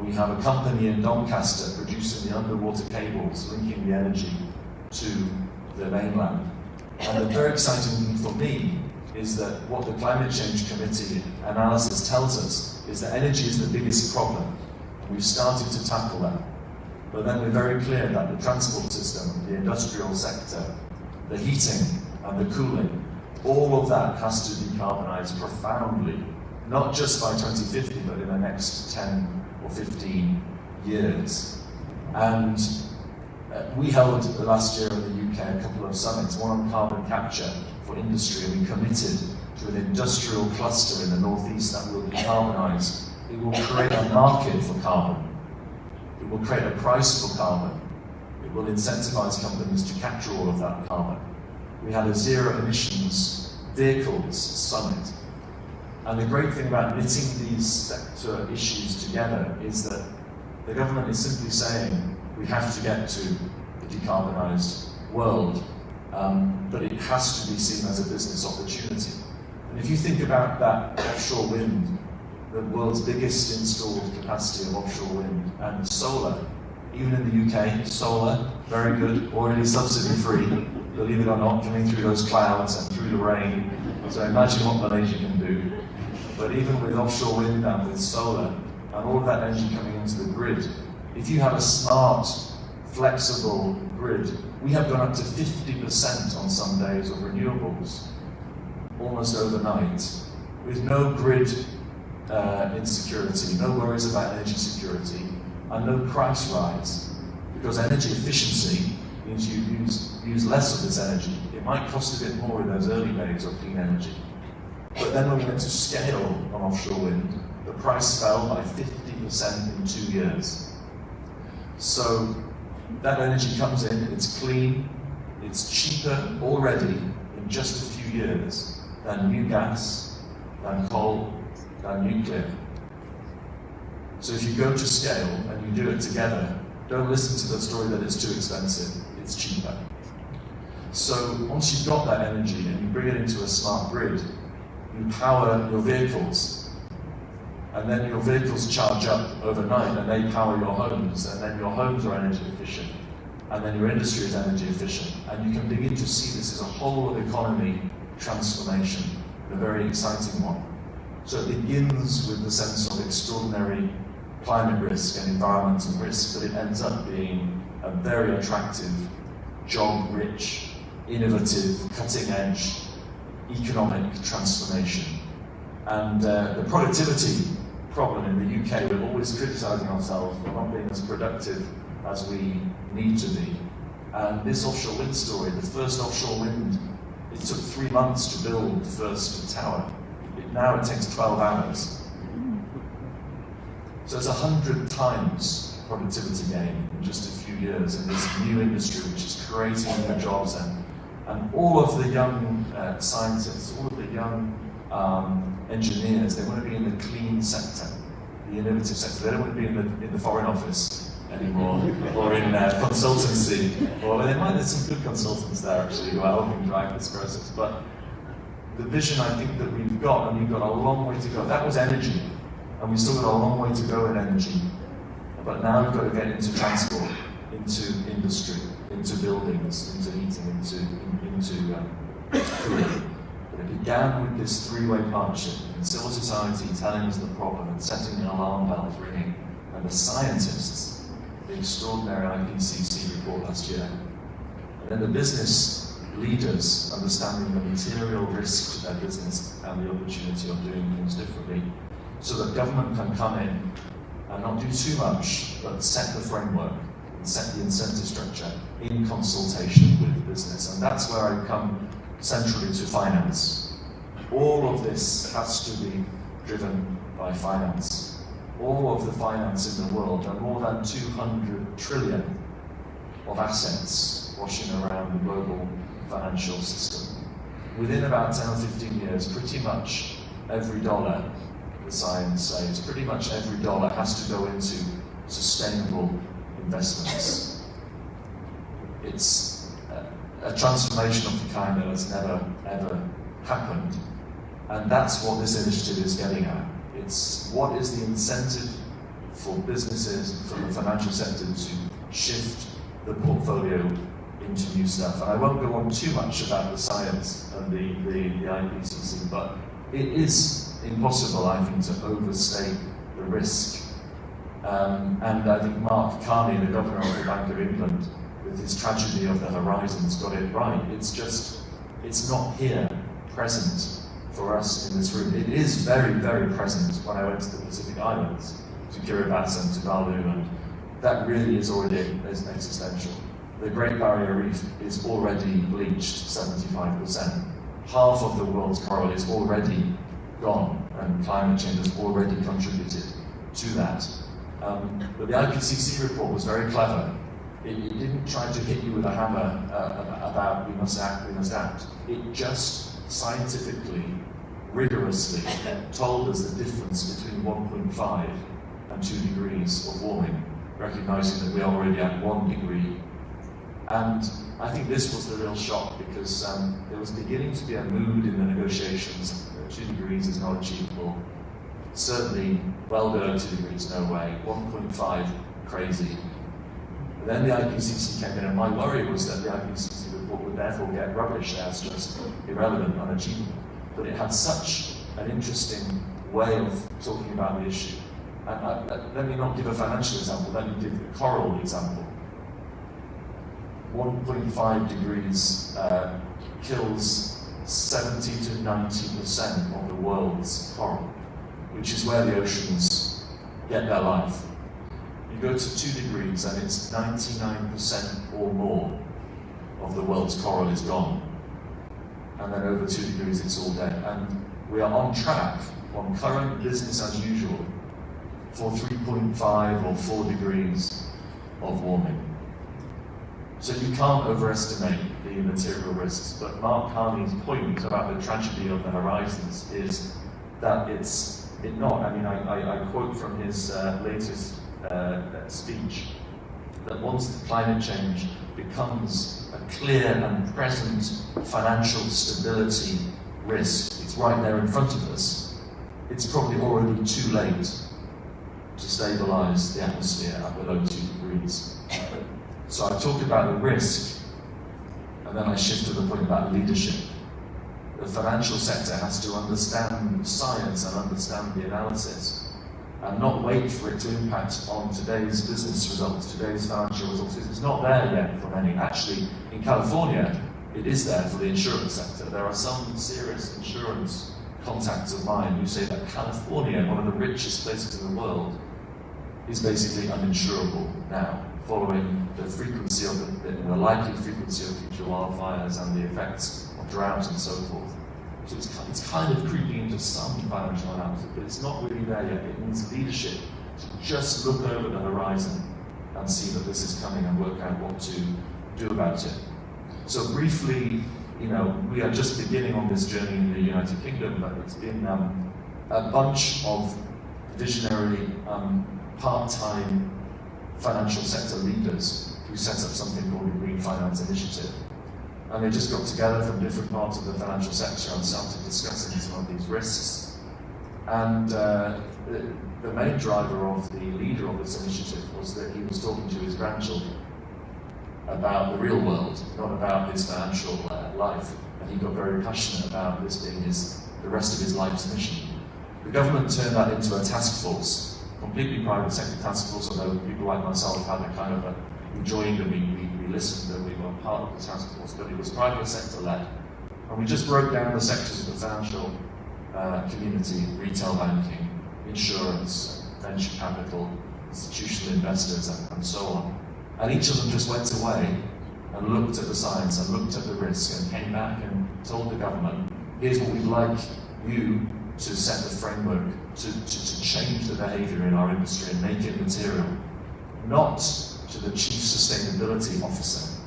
We have a company in Doncaster producing the underwater cables linking the energy to the mainland. And the very exciting thing for me is that what the Climate Change Committee analysis tells us is that energy is the biggest problem. We've started to tackle that. But then we're very clear that the transport system, the industrial sector, the heating and the cooling, all of that has to decarbonize profoundly, not just by 2050, but in the next 10 or 15 years. And we held last year in the UK a couple of summits, one on carbon capture for industry, and we committed to an industrial cluster in the northeast that will decarbonize. It will create a market for carbon. It will create a price for carbon. It will incentivize companies to capture all of that carbon. We had a zero emissions vehicles summit. And the great thing about knitting these sector issues together is that the government is simply saying we have to get to a decarbonised world, but it has to be seen as a business opportunity. And if you think about that offshore wind, the world's biggest installed capacity of offshore wind, and solar, even in the UK, solar, very good, already subsidy free, believe it or not, coming through those clouds and through the rain. So imagine what Malaysia can do. But even with offshore wind and with solar, and all of that energy coming into the grid, if you have a smart, flexible grid, we have gone up to 50% on some days of renewables, almost overnight, with no grid insecurity, no worries about energy security, and no price rise, because energy efficiency means you use less of this energy. It might cost a bit more in those early days of clean energy. But then when we went to scale on offshore wind, the price fell by 50% in 2 years. So that energy comes in, it's clean, it's cheaper already in just a few years than new gas, than coal, than nuclear. So if you go to scale and you do it together, don't listen to the story that it's too expensive, it's cheaper. So once you've got that energy and you bring it into a smart grid, you power your vehicles, and then your vehicles charge up overnight and they power your homes, and then your homes are energy efficient, and then your industry is energy efficient, and you can begin to see this as a whole of economy transformation, a very exciting one. So it begins with the sense of extraordinary climate risk and environmental risk, but it ends up being a very attractive, job-rich, innovative, cutting-edge economic transformation. And the productivity problem in the UK, we're always criticising ourselves for not being as productive as we need to be. And this offshore wind story, the first offshore wind, it took 3 months to build the first tower. Now it takes 12 hours. So it's 100 times productivity gain in just a few years in this new industry which is creating new jobs, and all of the young scientists, all of the young engineers, they want to be in the clean sector, the innovative sector. They don't want to be in the foreign office anymore, or in consultancy, or there's some good consultants there actually who are helping drive this process. But the vision I think that we've got, and we've got a long way to go. That was energy, and we've still got a long way to go in energy. But now we've got to get into transport, into industry, into buildings, into heating, into cooling. But It began with this three-way partnership in civil society telling us the problem and setting the alarm bells ringing, and the scientists, the extraordinary IPCC report last year, and then the business leaders understanding the material risk to their business and the opportunity of doing things differently, so that government can come in and not do too much, but set the framework and set the incentive structure in consultation with business. And that's where I come centrally to finance. All of this has to be driven by finance. All of the finance in the world, there are more than 200 trillion of assets washing around the global financial system. Within about 10 or 15 years, pretty much every dollar, the science says, pretty much every dollar has to go into sustainable investments. It's a transformation of the kind that has never, ever happened. And that's what this initiative is getting at. It's what is the incentive for businesses, for the financial sector to shift the portfolio into new stuff. And I won't go on too much about the science and the IPCC, but it is impossible, I think, to overstate the risk. And I think Mark Carney, the governor of the Bank of England, with his tragedy of the horizons, got it right. It's not here, present for us in this room. It is very, very present when I went to the Pacific Islands, to Kiribati and Tuvalu, and that really is already existential. The Great Barrier Reef is already bleached 75%. Half of the world's coral is already gone, and climate change has already contributed to that. But the IPCC report was very clever. It didn't try to hit you with a hammer about we must act, we must act. It just scientifically, rigorously told us the difference between 1.5 and 2 degrees of warming, recognizing that we are already at 1 degree. And I think this was the real shock, because there was beginning to be a mood in the negotiations that 2 degrees is not achievable. Certainly, well below 2 degrees, no way. 1.5, crazy. But then the IPCC came in, and my worry was that the IPCC report would therefore get rubbished as just irrelevant, unachievable. But it had such an interesting way of talking about the issue. And let me not give a financial example, let me give the coral example. 1.5 degrees kills 70 to 90% of the world's coral, which is where the oceans get their life. You go to 2 degrees and it's 99% or more of the world's coral is gone. And then over 2 degrees it's all dead. And we are on track, on current business as usual, for 3.5 or 4 degrees of warming. So you can't overestimate the material risks, but Mark Carney's point about the tragedy of the horizons is that it's not. I mean, I quote from his latest speech, that once the climate change becomes a clear and present financial stability risk, it's right there in front of us, it's probably already too late to stabilize the atmosphere at below 2 degrees. So I talked about the risk, and then I shift to the point about leadership. The financial sector has to understand the science and understand the analysis, and not wait for it to impact on today's business results, today's financial results. It's not there yet for many. Actually, in California, it is there for the insurance sector. There are some serious insurance contacts of mine who say that California, one of the richest places in the world, is basically uninsurable now, following the frequency of the likely frequency of future wildfires and the effects of drought and so forth. So it's kind of creeping into some financial analysis, but it's not really there yet. It needs leadership to just look over the horizon and see that this is coming and work out what to do about it. So briefly, we are just beginning on this journey in the United Kingdom, but it's been a bunch of visionary, part-time financial sector leaders who set up something called the Green Finance Initiative. And they just got together from different parts of the financial sector and started discussing some of these risks. And the main driver of the leader of this initiative was that he was talking to his grandchildren. about the real world, not about his financial life. And he got very passionate about this being the rest of his life's mission. The government turned that into a task force, completely private sector task force, although people like myself had a kind of we joined and we listened and we were part of the task force, but it was private sector led. And we just broke down the sectors of the financial community, retail banking, insurance, venture capital, institutional investors, and so on. And each of them just went away and looked at the science and looked at the risk and came back and told the government, here's what we'd like you to set the framework to change the behavior in our industry and make it material. Not to the chief sustainability officer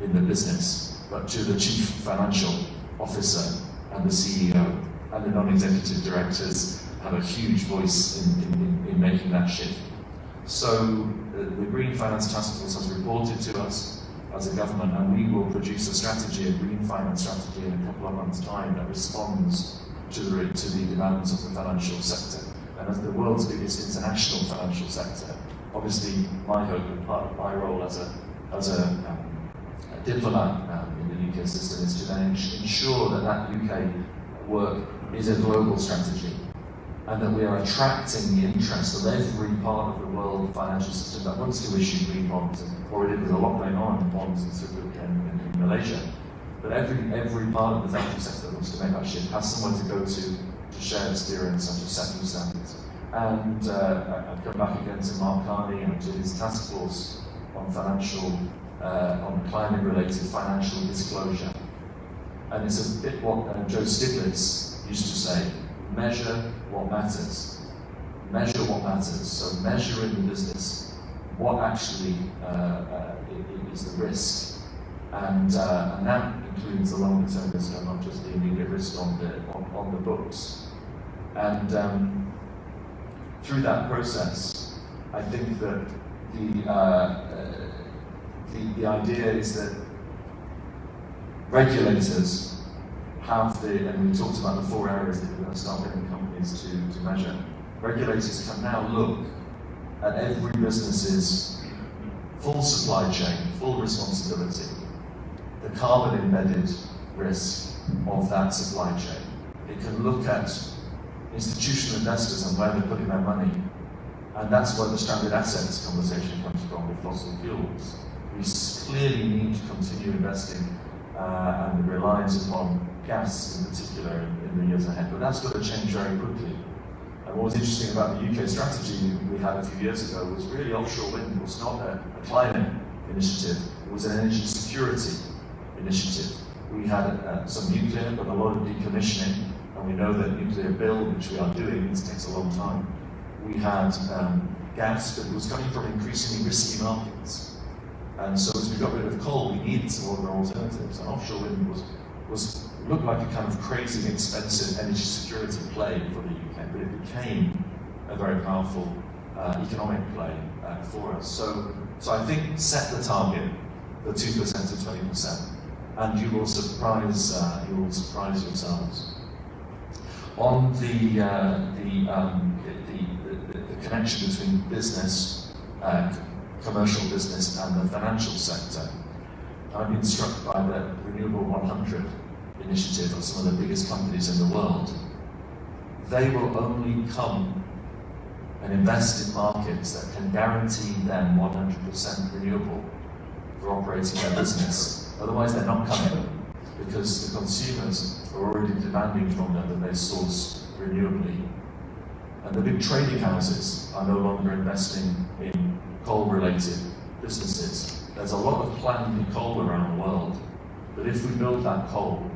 in the business, but to the chief financial officer and the CEO, and the non-executive directors have a huge voice in making that shift. So the Green Finance Task Force has reported to us as a government, and we will produce a strategy, a green finance strategy, in a couple of months' time that responds to the demands of the financial sector. And as the world's biggest international financial sector, obviously my hope and part of my role as a diplomat in the UK system is to then ensure that UK work is a global strategy, and that we are attracting the interest of every part of the world financial system that wants to issue green bonds, and already there's a lot going on in bonds in Malaysia. But every part of the financial sector that wants to make that shift has somewhere to go to share experience and to set new standards. And I come back again to Mark Carney and to his task force on on climate-related financial disclosure. And it's a bit what Joe Stiglitz used to say, measure what matters. Measure what matters. So measure in the business what actually is the risk. And that includes the longer term risk, and not just the immediate risk on the books. And through that process, I think that the idea is that regulators have and we talked about the 4 areas that we're going to start getting companies to measure. Regulators can now look at every business's full supply chain, full responsibility, the carbon embedded risk of that supply chain. It can look at institutional investors and where they're putting their money. And that's where the stranded assets conversation comes from with fossil fuels. We clearly need to continue investing and the reliance upon gas in particular in the years ahead. But that's going to change very quickly. And what was interesting about the UK strategy we had a few years ago was really offshore wind was not a climate initiative, it was an energy security initiative. We had some nuclear, but a lot of decommissioning, and we know that nuclear build, which we are doing, this takes a long time. We had gas, but it was coming from increasingly risky markets. And so as we got rid of coal, we needed some other alternatives. And offshore wind looked like a kind of crazy expensive energy security play for the UK, but it became a very powerful economic play for us. So I think set the target, the 2% to 20%, and you will surprise yourselves. On the connection between business, commercial business, and the financial sector, I've been struck by the Renewable 100 initiative of some of the biggest companies in the world. They will only come and invest in markets that can guarantee them 100% renewable for operating their business. Otherwise, they're not coming, because the consumers are already demanding from them that they source renewably. And the big trading houses are no longer investing in coal-related businesses. There's a lot of planned new coal around the world, but if we build that coal,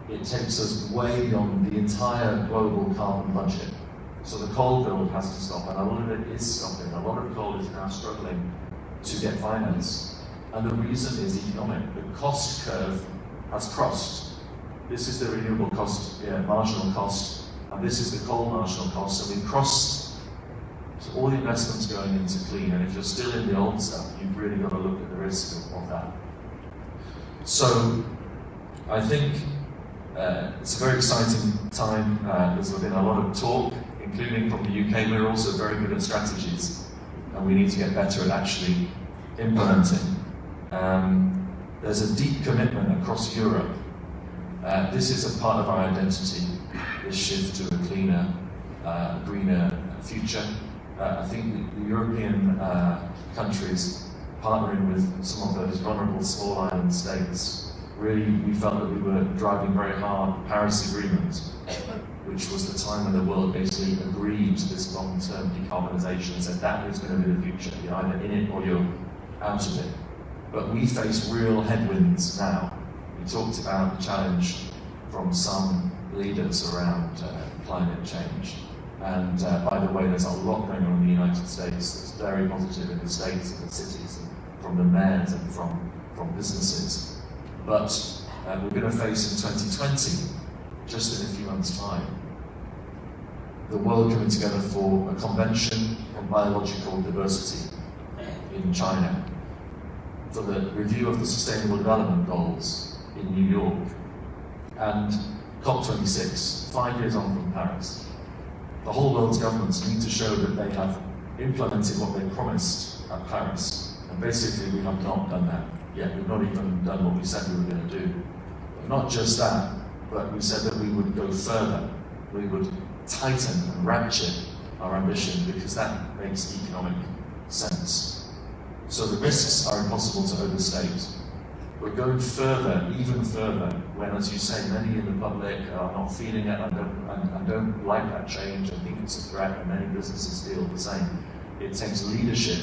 it takes us way beyond the entire global carbon budget. So the coal build has to stop, and a lot of it is stopping. A lot of coal is now struggling to get finance. And the reason is economic. The cost curve has crossed. This is the renewable cost, marginal cost, and this is the coal marginal cost. So we've crossed all the investments going into clean, and if you're still in the old stuff, you've really got to look at the risk of that. So I think it's a very exciting time. There's been a lot of talk, including from the UK. We're also very good at strategies, and we need to get better at actually implementing. There's a deep commitment across Europe. This is a part of our identity, this shift to a cleaner, greener future. I think the European countries, partnering with some of those vulnerable small island states, really we felt that we were driving very hard the Paris Agreement, which was the time when the world basically agreed to this long-term decarbonisation and said that is going to be the future. You're either in it or you're out of it. But we face real headwinds now. We talked about the challenge from some leaders around climate change. And by the way, there's a lot going on in the United States that's very positive in the states and the cities, and from the mayors and from businesses. But we're going to face in 2020, just in a few months' time, the world coming together for a convention on biological diversity in China, for the review of the Sustainable Development Goals in New York, and COP26, 5 years on from Paris. The whole world's governments need to show that they have implemented what they promised at Paris, and basically we have not done that yet. We've not even done what we said we were going to do. But not just that, but we said that we would go further. We would tighten and ratchet our ambition, because that makes economic sense. So the risks are impossible to overstate. We're going further, even further, when, as you say, many in the public are not feeling it and don't like that change and think it's a threat, and many businesses feel the same. It takes leadership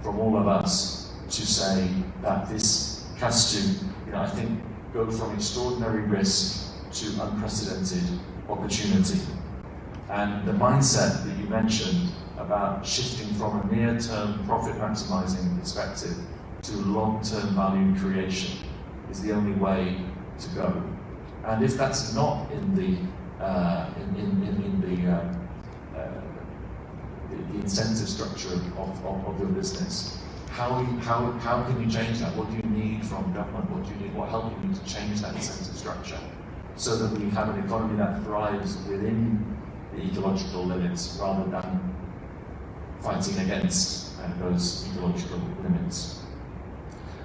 from all of us to say that this has to, I think, go from extraordinary risk to unprecedented opportunity. And the mindset that you mentioned about shifting from a near-term profit-maximizing perspective to long-term value creation is the only way to go. And if that's not in the incentive structure of your business, how can you change that? What do you need from government? What help do you need to change that incentive structure so that we have an economy that thrives within the ecological limits rather than fighting against those ecological limits?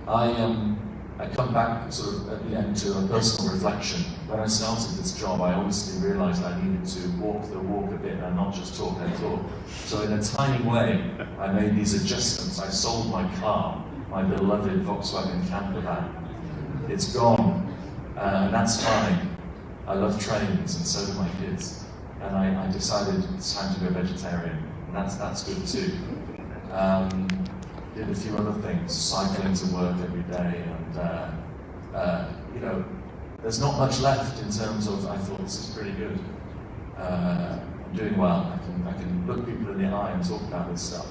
I come back sort of at the end to a personal reflection. When I started this job, I obviously realised I needed to walk the walk a bit and not just talk the talk. So in a tiny way, I made these adjustments. I sold my car, my beloved Volkswagen camper van. It's gone, and that's fine. I love trains, and so do my kids. And I decided it's time to go vegetarian, and that's good too. Did a few other things, cycling to work every day, and there's not much left in terms of, I thought this is pretty good. I'm doing well, I can look people in the eye and talk about this stuff.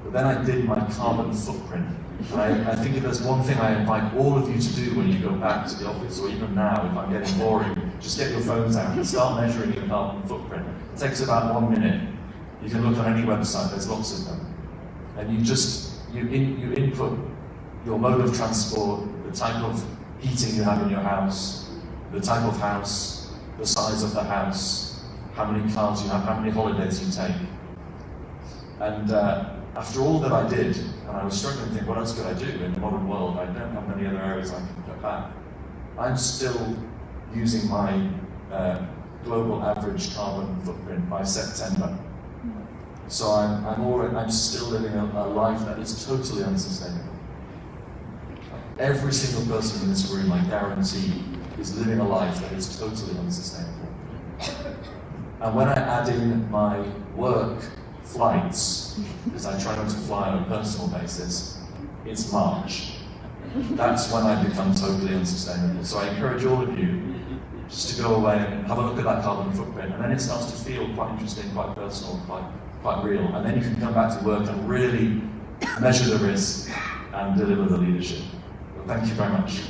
But then I did my carbon footprint. And I think if there's one thing I invite all of you to do when you go back to the office, or even now, if I'm getting boring, just get your phones out and start measuring your carbon footprint. It takes about 1 minute. You can look on any website, there's lots of them. And you input your mode of transport, the type of heating you have in your house, the type of house, the size of the house, how many cars you have, how many holidays you take. And after all that I did, and I was struggling to think, what else could I do in the modern world? I don't have many other areas I can cut back. I'm still using my global average carbon footprint by September. So I'm still living a life that is totally unsustainable. Every single person in this room, I guarantee, is living a life that is totally unsustainable. And when I add in my work flights, because I try not to fly on a personal basis, it's March. That's when I become totally unsustainable. So I encourage all of you just to go away and have a look at that carbon footprint, and then it starts to feel quite interesting, quite personal, quite real. And then you can come back to work and really measure the risk and deliver the leadership. Well, thank you very much.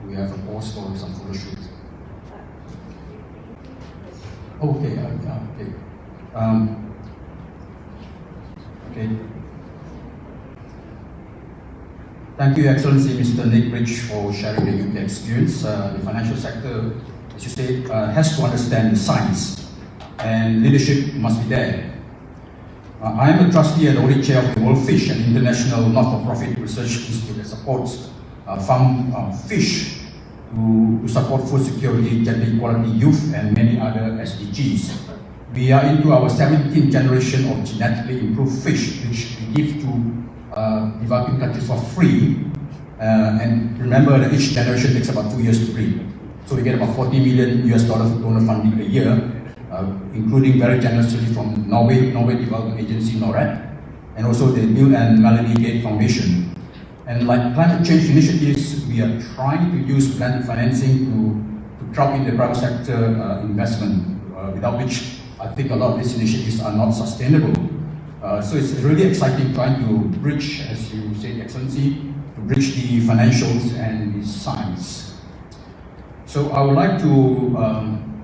We have a pause for some photo shoot. Okay, okay. Okay. Thank you, Excellency Mr. Nick Rich, for sharing the UK experience. The financial sector, as you say, has to understand the science, and leadership must be there. I am a trustee and audit chair of the World Fish, an international not-for-profit research institute that supports farm fish to support food security, gender equality, youth, and many other SDGs. We are into our 17th generation of genetically improved fish, which we give to developing countries for free, and remember that each generation takes about 2 years to breed. So we get about $40 million donor funding a year, including very generously from Norway Development Agency, NORAD, and also the Bill and Melanie Gates Foundation. And like climate change initiatives, we are trying to use blended financing to drop in the private sector investment, without which I think a lot of these initiatives are not sustainable. So it's really exciting trying to bridge, as you said, Excellency, to bridge the financials and the science. So I would like to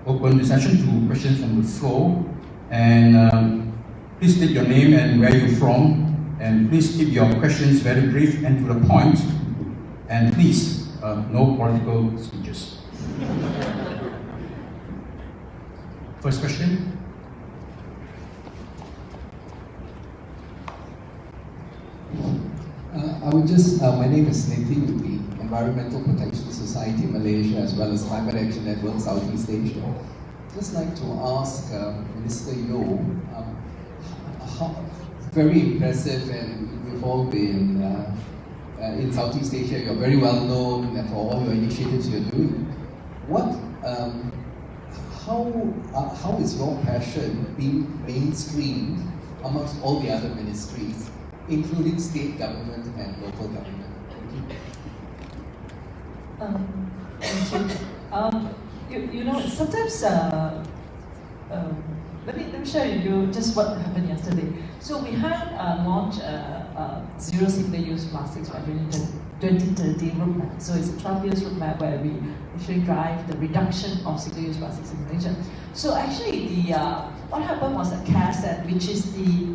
open the session to questions from the floor. And please state your name and where you're from. And please keep your questions very brief and to the point. And please, no political speeches. First question. My name is Datin Seri, Environmental Protection Society Malaysia, as well as Climate Action Network Southeast Asia. Just like to ask Minister Yeo, very impressive, and we've all been in Southeast Asia. You're very well known for all your initiatives you're doing. How is your passion being mainstreamed amongst all the other ministries, including state government and local government? Thank you. You know, sometimes, let me share with you just what happened yesterday. So we had launched Zero Single-Use Plastics by 2030 roadmap. So it's a 12 years roadmap where we actually drive the reduction of single-use plastics in Malaysia. So actually, what happened was a CASET, which is the,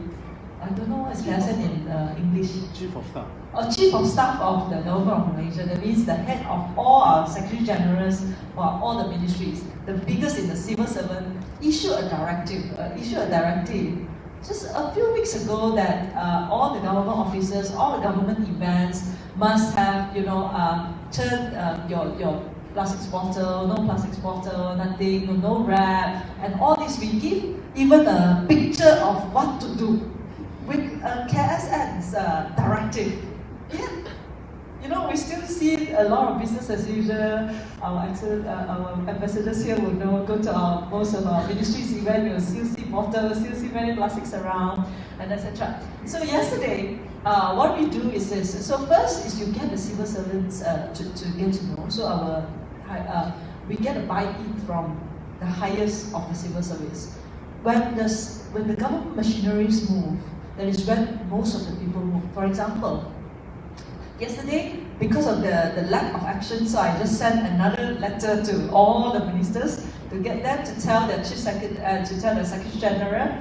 I don't know what is CASET in English. Chief of Staff. Chief of Staff of the Government of Malaysia. That means the head of all our Secretary Generals for all the ministries, the biggest in the civil servant, issue a directive just a few weeks ago that all the government officers, all the government events must have, turn your plastics bottle, no plastics bottle, nothing, no wrap, and all this. We give even a picture of what to do with KSN's directive. Yeah. We still see a lot of business as usual. Our ambassadors here will know, go to most of our ministries event, you'll still see bottles, still see many plastics around, and etc. So yesterday, what we do is this. So first is you get the civil servants to get to know. So we get a buy-in from the highest of the civil service. When the government machineries move, that is when most of the people move. For example, yesterday, because of the lack of action, so I just sent another letter to all the ministers to get them to tell the Secretary General,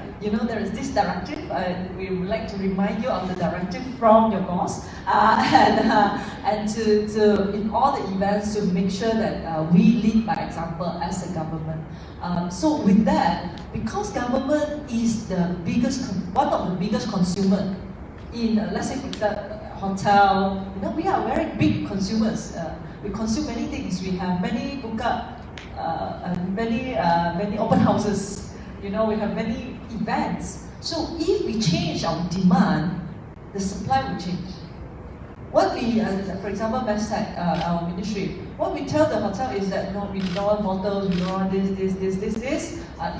there is this directive. We would like to remind you of the directive from your boss, and to in all the events to make sure that we lead by example as a government. So with that, because government is one of the biggest consumer in, let's say, hotel, we are very big consumers. We consume many things. We have many buka, many open houses. We have many events. So if we change our demand, the supply will change. What we, for example, Messtech, our ministry, what we tell the hotel is that we don't want bottles, we don't want this.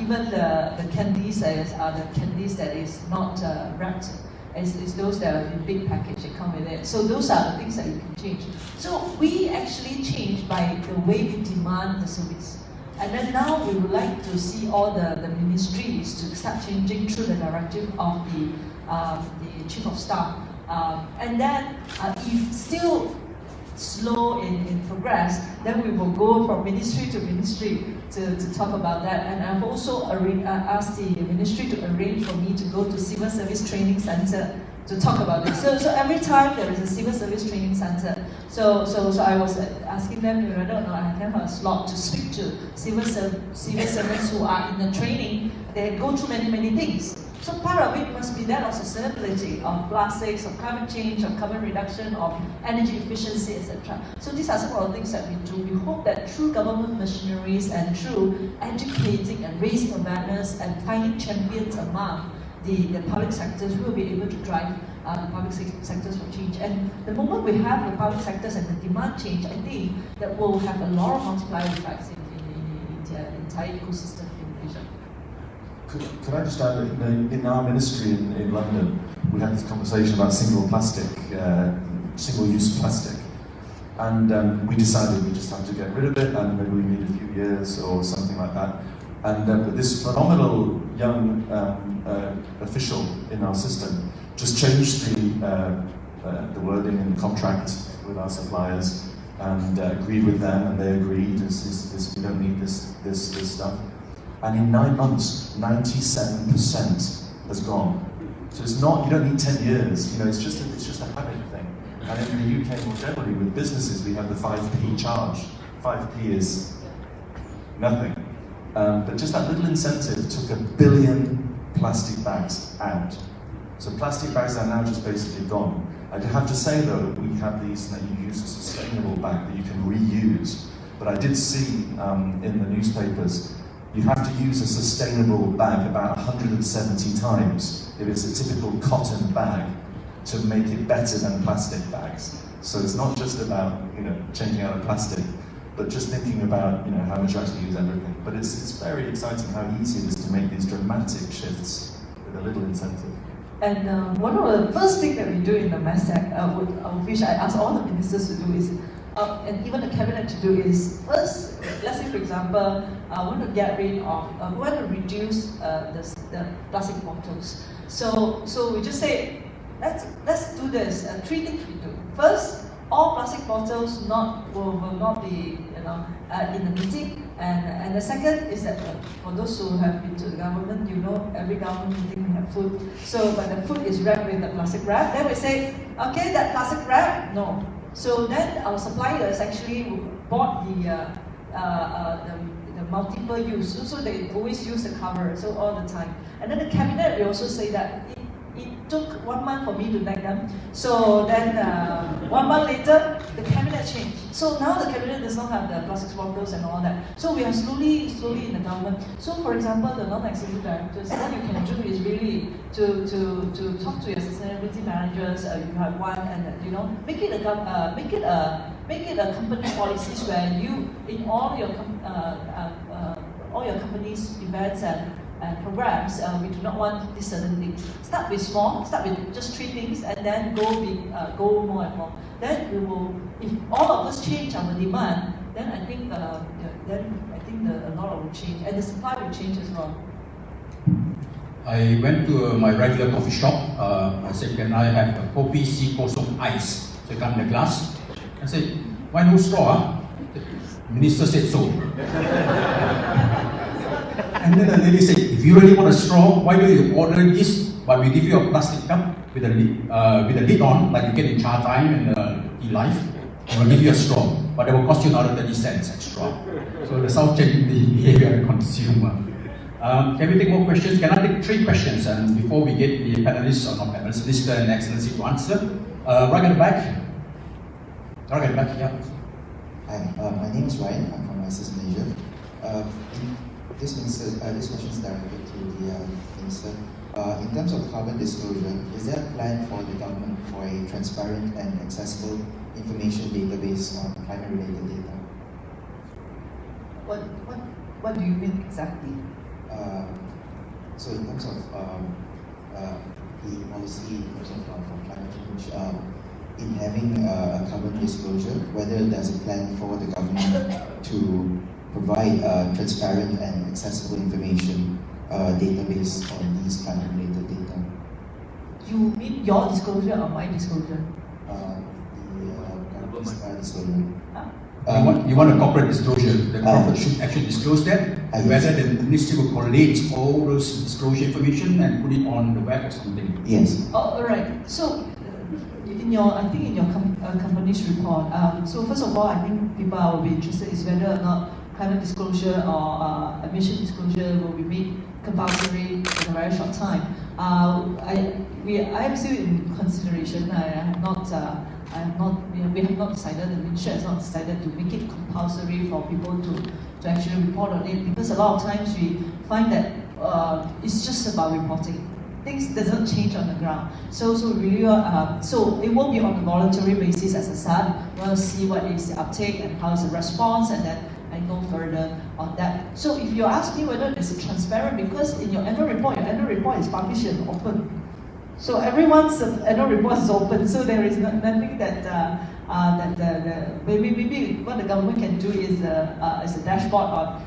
Even the candies that is not wrapped. It's those that are in big package that come with it. So those are the things that you can change. So we actually change by the way we demand the service. And then now we would like to see all the ministries to start changing through the directive of the Chief of Staff. And then if still slow in progress, then we will go from ministry to ministry to talk about that. And I've also asked the ministry to arrange for me to go to Civil Service Training Center to talk about this. So every time there is a civil service training center, so I was asking them whether or not I can have a slot to speak to civil servants who are in the training. They go through many things. So part of it must be that of sustainability, of plastics, of climate change, of carbon reduction, of energy efficiency, etc. So these are some of the things that we do. We hope that through government machineries and through educating and raising awareness and finding champions among the public sectors, we will be able to drive the public sectors for change. And the moment we have the public sectors and the demand change, I think that will have a lot of multiplier effects in the entire ecosystem in Asia. Could I just add, in our ministry in London, we had this conversation about single-use plastic, and we decided we just have to get rid of it, and maybe we need a few years or something like that. And but this phenomenal young official in our system just changed the wording in the contract with our suppliers and agreed with them, and they agreed. We don't need this stuff. And in 9 months, 97% has gone. So it's not, you don't need 10 years, you know, it's just a habit thing. And in the UK more generally, with businesses, we have the 5p charge. 5p is nothing. But just that little incentive took 1 billion plastic bags out. So plastic bags are now just basically gone. I have to say though, we have these that you use a sustainable bag that you can reuse. But I did see in the newspapers, you have to use a sustainable bag about 170 times if it's a typical cotton bag to make it better than plastic bags. So it's not just about, you know, changing out of plastic, but just thinking about, you know, how much you actually use everything. But it's very exciting how easy it is to make these dramatic shifts with a little incentive. And one of the first things that we do in the MASTEC, which I ask all the ministers to do is, and even the cabinet to do is, first, let's say for example, I want to get rid of, we want to reduce the plastic bottles. So we just say, let's do this. 3 things we do. First, all plastic bottles will not be, you know, in the meeting. And the second is that for those who have been to the government, you know, every government meeting we have food. So when the food is wrapped with the plastic wrap, then we say, okay, that plastic wrap, no. So then our suppliers actually bought the multiple use, so they always use the cover, so all the time. And then the cabinet, we also say that it took 1 month for me to nag them. So then 1 month later, the cabinet changed. So now the cabinet does not have the plastic bottles and all that. So we are slowly in the government. So for example, the non-executive directors, what you can do is really to talk to your sustainability managers. You have one, and you know, make it a company policies where you in all your company's events and programs, we do not want these certain things. Start with small, start with just 3 things, and then go more and more. Then we will, if all of us change our demand, then I think a lot will change, and the supply will change as well. I went to my regular coffee shop. I said, can I have a kopi si kosong ice? So I come in the glass. I said, why no straw? The minister said so. And then the lady said, if you really want a straw, why don't you order this? But we give you a plastic cup with a lid on, like you get in Cha Time and Tea Life. And we'll give you a straw, but it will cost you another 30 cents extra. So the South changing the behavior of the consumer. Can we take more questions? Can I take 3 questions? And before we get the panelists, or not panelists, Minister and Excellency to answer. Right at the back. Right at the back, yeah. Hi, my name is Ryan. I'm from Assistant Asia. This question is directed to the Minister. In terms of carbon disclosure, is there a plan for the government for a transparent and accessible information database on climate-related data? What do you mean exactly? So in terms of the policy, in terms of for climate change, in having a carbon disclosure, whether there's a plan for the government to provide transparent and accessible information database on these climate-related data. You mean your disclosure or my disclosure? The government's disclosure. You want a corporate disclosure. The corporate should actually disclose that, whether the ministry will collate all those disclosure information and put it on the web or something. Yes. Oh, all right. So, in your company's report, so first of all, I think people will be interested is whether or not climate disclosure or emission disclosure will be made compulsory in a very short time. I am still in consideration. We have not decided, the ministry has not decided to make it compulsory for people to actually report on it, because a lot of times we find that it's just about reporting. Things doesn't change on the ground. So really, so it won't be on a voluntary basis as a start. We'll see what is the uptake and how is the response, and then I go further on that. So if you ask me whether it's transparent, because in your annual report is published and open. So everyone's annual report is open. So there is nothing that maybe what the government can do is a dashboard on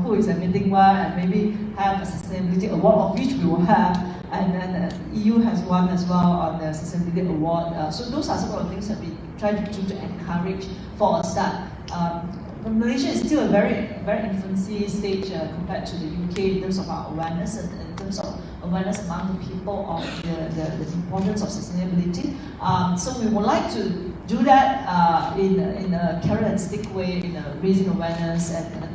who is emitting what, and maybe have a sustainability award, of which we will have, and then EU has one as well on the sustainability award. So those are some of the things that we try to do to encourage for a start. Malaysia is still a very infancy stage compared to the UK in terms of our awareness, and in terms of awareness among the people of the importance of sustainability. So we would like to do that in a carrot and stick way, in raising awareness, and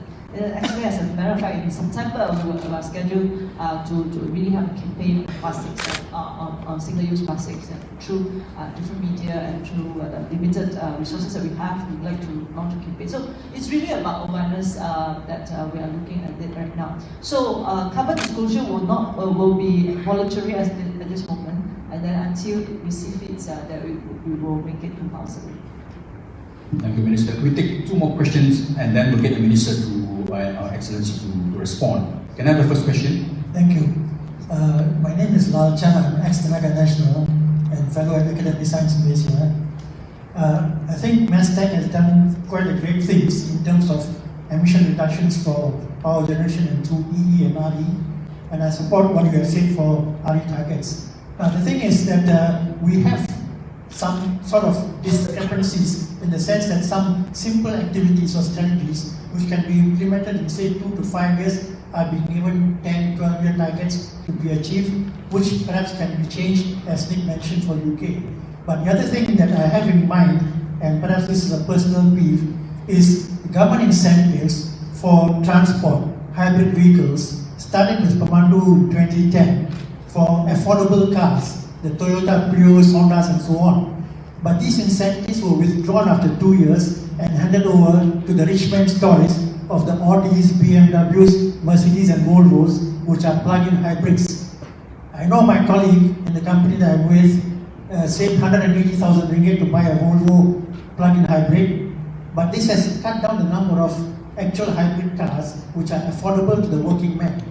actually, as a matter of fact, in September we were scheduled to really have a campaign on plastics, on single-use plastics, through different media and through the limited resources that we have. We'd like to launch a campaign. So it's really about awareness that we are looking at it right now. So carbon disclosure will be voluntary at this moment, and then until we see fit that we will make it compulsory. Thank you, Minister. We take two more questions, and then we'll get the Minister to Our Excellency to respond. Can I have the first question? Thank you. My name is Lal Chan. I'm ex-Tenaga National and fellow at Academic Science Malaysia. I think Mastech has done quite a great things in terms of emission reductions for power generation and through EE and RE, and I support what you have said for RE targets. Now the thing is that we have some sort of discrepancies in the sense that some simple activities or strategies which can be implemented in say 2 to 5 years are being given 10, 12-year targets to be achieved, which perhaps can be changed, as Nick mentioned, for UK. But the other thing that I have in mind, and perhaps this is a personal peeve, is government incentives for transport, hybrid vehicles, starting with Pemandu in 2010 for affordable cars, the Toyota Prius, Hondas, and so on. But these incentives were withdrawn after 2 years and handed over to the rich man's toys of the Audis, BMWs, Mercedes, and Volvos, which are plug-in hybrids. I know my colleague in the company that I'm with saved 180,000 ringgit to buy a Volvo plug-in hybrid, but this has cut down the number of actual hybrid cars which are affordable to the working man.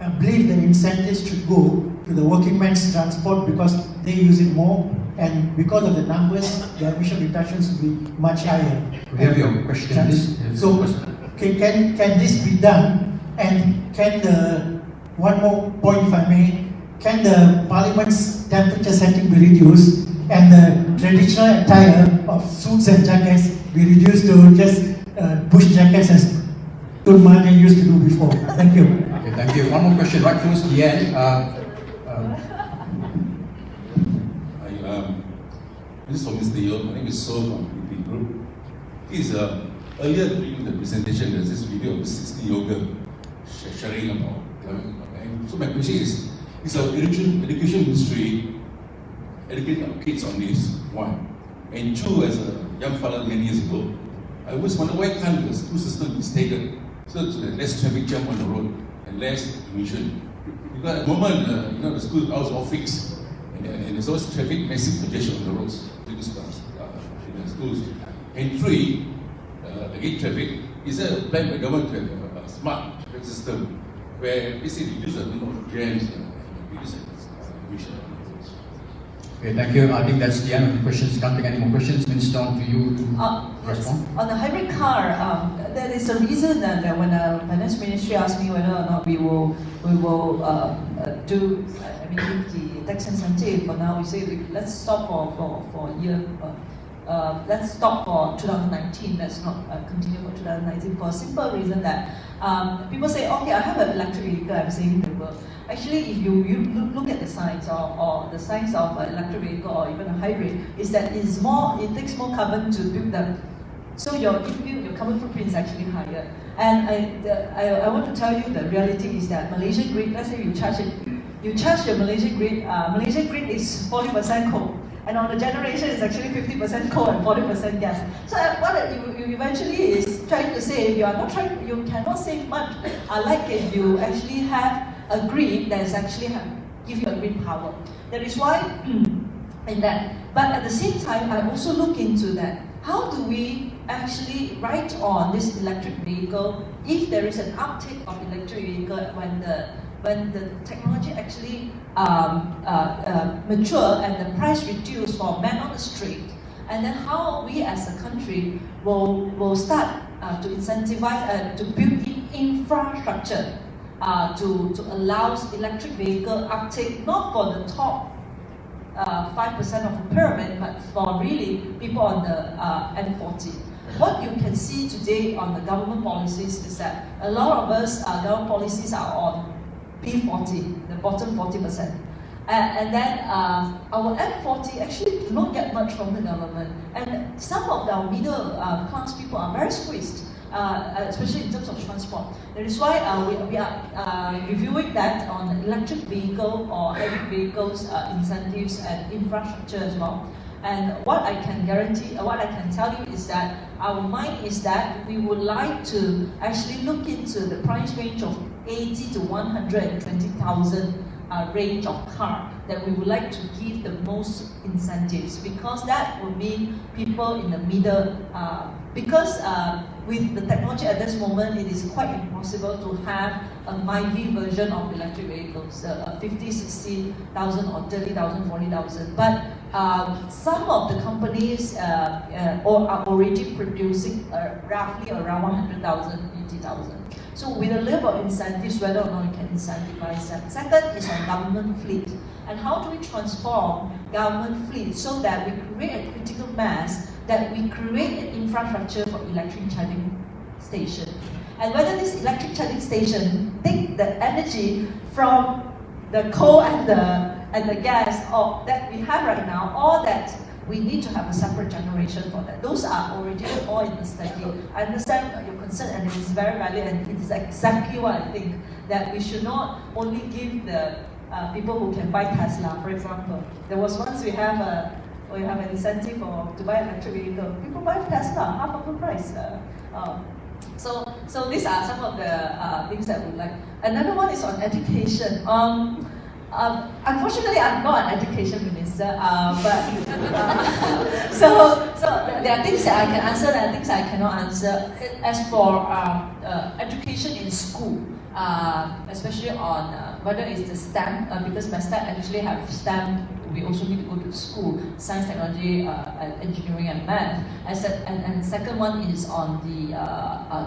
I believe the incentives should go to the working man's transport because they use it more, and because of the numbers, the emission reductions will be much higher. We have your question, please. So, can this be done? And can one more point, if I may, can the Parliament's temperature setting be reduced and the traditional attire of suits and jackets be reduced to just bush jackets as Tun Mahathir used to do before? Thank you. Okay, thank you. One more question, right close to the end. This is for Mr. Yeo. My name is Sol from PP Group. Please, earlier during the presentation, there's this video of the 60 yoga sharing about climate. So my question is our education ministry educating our kids on this? One. And two, as a young fellow many years ago, I always wonder why can't the school system be taken so that there's less traffic jam on the road and less emission? Because at the moment, the schools are all fixed. And there's always traffic, massive congestion on the roads, in the schools. And three, again traffic, is there a plan by government to have a smart traffic system where basically reduce the number of jams and reduce emission on the roads? Okay, thank you. I think that's the end of the questions. Can't take any more questions. Minister, on to you to respond. On the hybrid car, there is a reason that when the Finance Ministry asked me whether or not we will do the tax incentive. For now, we say let's stop for a year. let's stop for 2019. Let's not continue for 2019 for a simple reason that people say, okay, I have an electric vehicle, I'm saving the world. Actually, if you look at the science or the science of an electric vehicle or even a hybrid, is that it takes more carbon to build them. So your carbon footprint is actually higher. And I want to tell you the reality is that Malaysian grid, let's say you charge your Malaysian grid is 40% coal. And on the generation, it's actually 50% coal and 40% gas. So what you eventually is trying to say, you cannot save much. Like if you actually have a grid that is actually give you a grid power. That is why in that. But at the same time, I also look into that. How do we actually write on this electric vehicle if there is an uptake of electric vehicle when the technology actually mature and the price reduce for man on the street, and then how we as a country will start to incentivize to build infrastructure to allow electric vehicle uptake, not for the top 5% of the pyramid, but for really people on the M40. What you can see today on the government policies is that a lot of us, government policies are on P40, the bottom 40%. And then our M40 actually do not get much from the government. And some of our middle class people are very squeezed, especially in terms of transport. That is why we are reviewing that on electric vehicle or hybrid vehicles incentives and infrastructure as well. And what I can guarantee, what I can tell you is that our mind is that we would like to actually look into the price range of 80 to 120,000 range of car that we would like to give the most incentives, because that would mean people in the middle, because with the technology at this moment, it is quite impossible to have a mighty version of electric vehicles, 50, 60,000 or 30,000, 40,000. But some of the companies are already producing roughly around 100,000, 80,000. So with a level of incentives, whether or not you can incentivize that. Second is on government fleet. And how do we transform government fleet so that we create a critical mass, that we create an infrastructure for electric charging station. And whether this electric charging station take the energy from the coal and the gas or that we have right now, or that we need to have a separate generation for that. Those are already all in the study. I understand your concern, and it is very valid, and it is exactly what I think, that we should not only give the people who can buy Tesla, for example. There was once we have an incentive to buy an electric vehicle. People buy Tesla, half of the price. So these are some of the things that we like. Another one is on education. Unfortunately, I'm not an education minister, so there are things that I can answer, there are things I cannot answer. As for education in school, especially on whether it's the STEM, because my STEM actually have STEM, we also need to go to school, science, technology, engineering and math. And second one is on the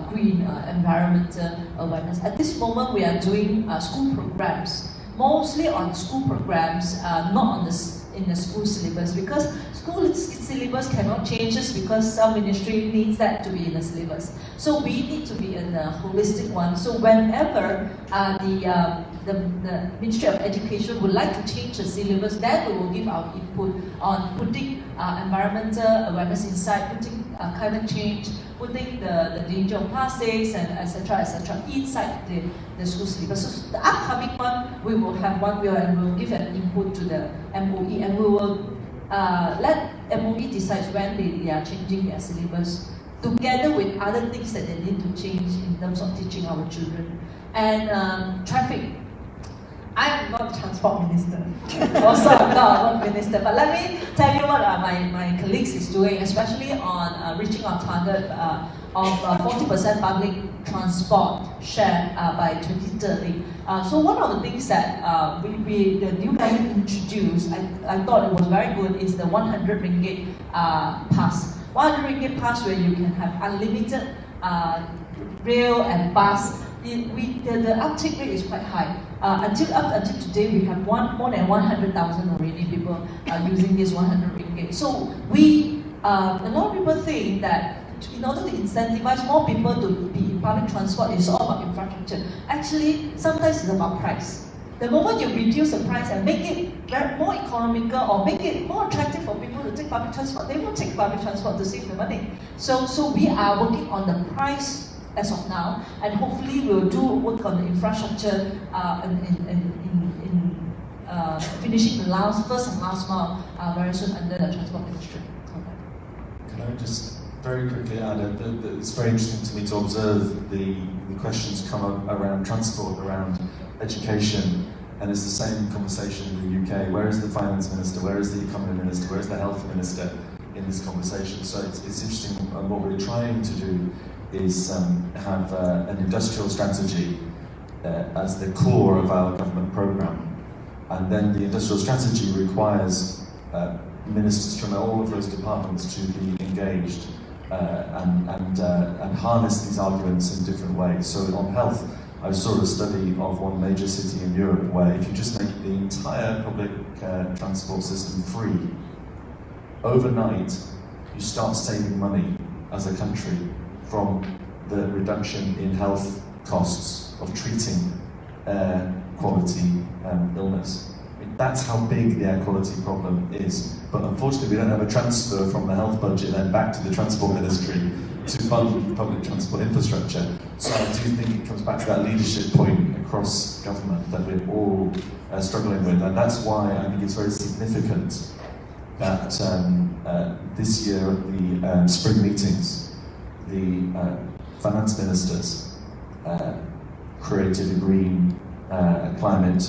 green environmental awareness. At this moment, we are doing school programs, mostly on school programs, not in the school syllabus, because school syllabus cannot change just because some ministry needs that to be in the syllabus. So we need to be in a holistic one. So whenever the Ministry of Education would like to change the syllabus, then we will give our input on putting environmental awareness inside, putting climate change, putting the danger of plastics and etc. inside the school syllabus. So the upcoming one, we will have one and we will give an input to the MOE, and we will let MOE decide when they are changing their syllabus, together with other things that they need to change in terms of teaching our children. And traffic. I am not a transport minister. Also, I'm not a work minister. But let me tell you what my colleagues is doing, especially on reaching our target of 40% public transport share by 2030. So one of the things that the new government introduced, I thought it was very good, is the 100 ringgit pass. 100 ringgit pass where you can have unlimited rail and bus. The uptake rate is quite high. Until today, we have more than 100,000 already people using this 100 ringgit. So we a lot of people think that in order to incentivize more people to be in public transport, it's all about infrastructure. Actually, sometimes it's about price. The moment you reduce the price and make it more economical or make it more attractive for people to take public transport, they will take public transport to save the money. So we are working on the price as of now, and hopefully we'll do work on the infrastructure in finishing the first and last mile very soon under the transport ministry. Can I just very quickly add that it's very interesting to me to observe the questions come up around transport, around education, and it's the same conversation in the UK. Where is the finance minister? Where is the economy minister? Where is the health minister in this conversation? So it's interesting, and what we're trying to do is have an industrial strategy as the core of our government programme. And then the industrial strategy requires ministers from all of those departments to be engaged and harness these arguments in different ways. So on health, I saw a study of one major city in Europe where if you just make the entire public transport system free, overnight you start saving money as a country from the reduction in health costs of treating air quality illness. That's how big the air quality problem is. But unfortunately, we don't have a transfer from the health budget then back to the transport ministry to fund public transport infrastructure. So I do think it comes back to that leadership point across government that we're all struggling with. And that's why I think it's very significant that this year at the spring meetings, the finance ministers created a green climate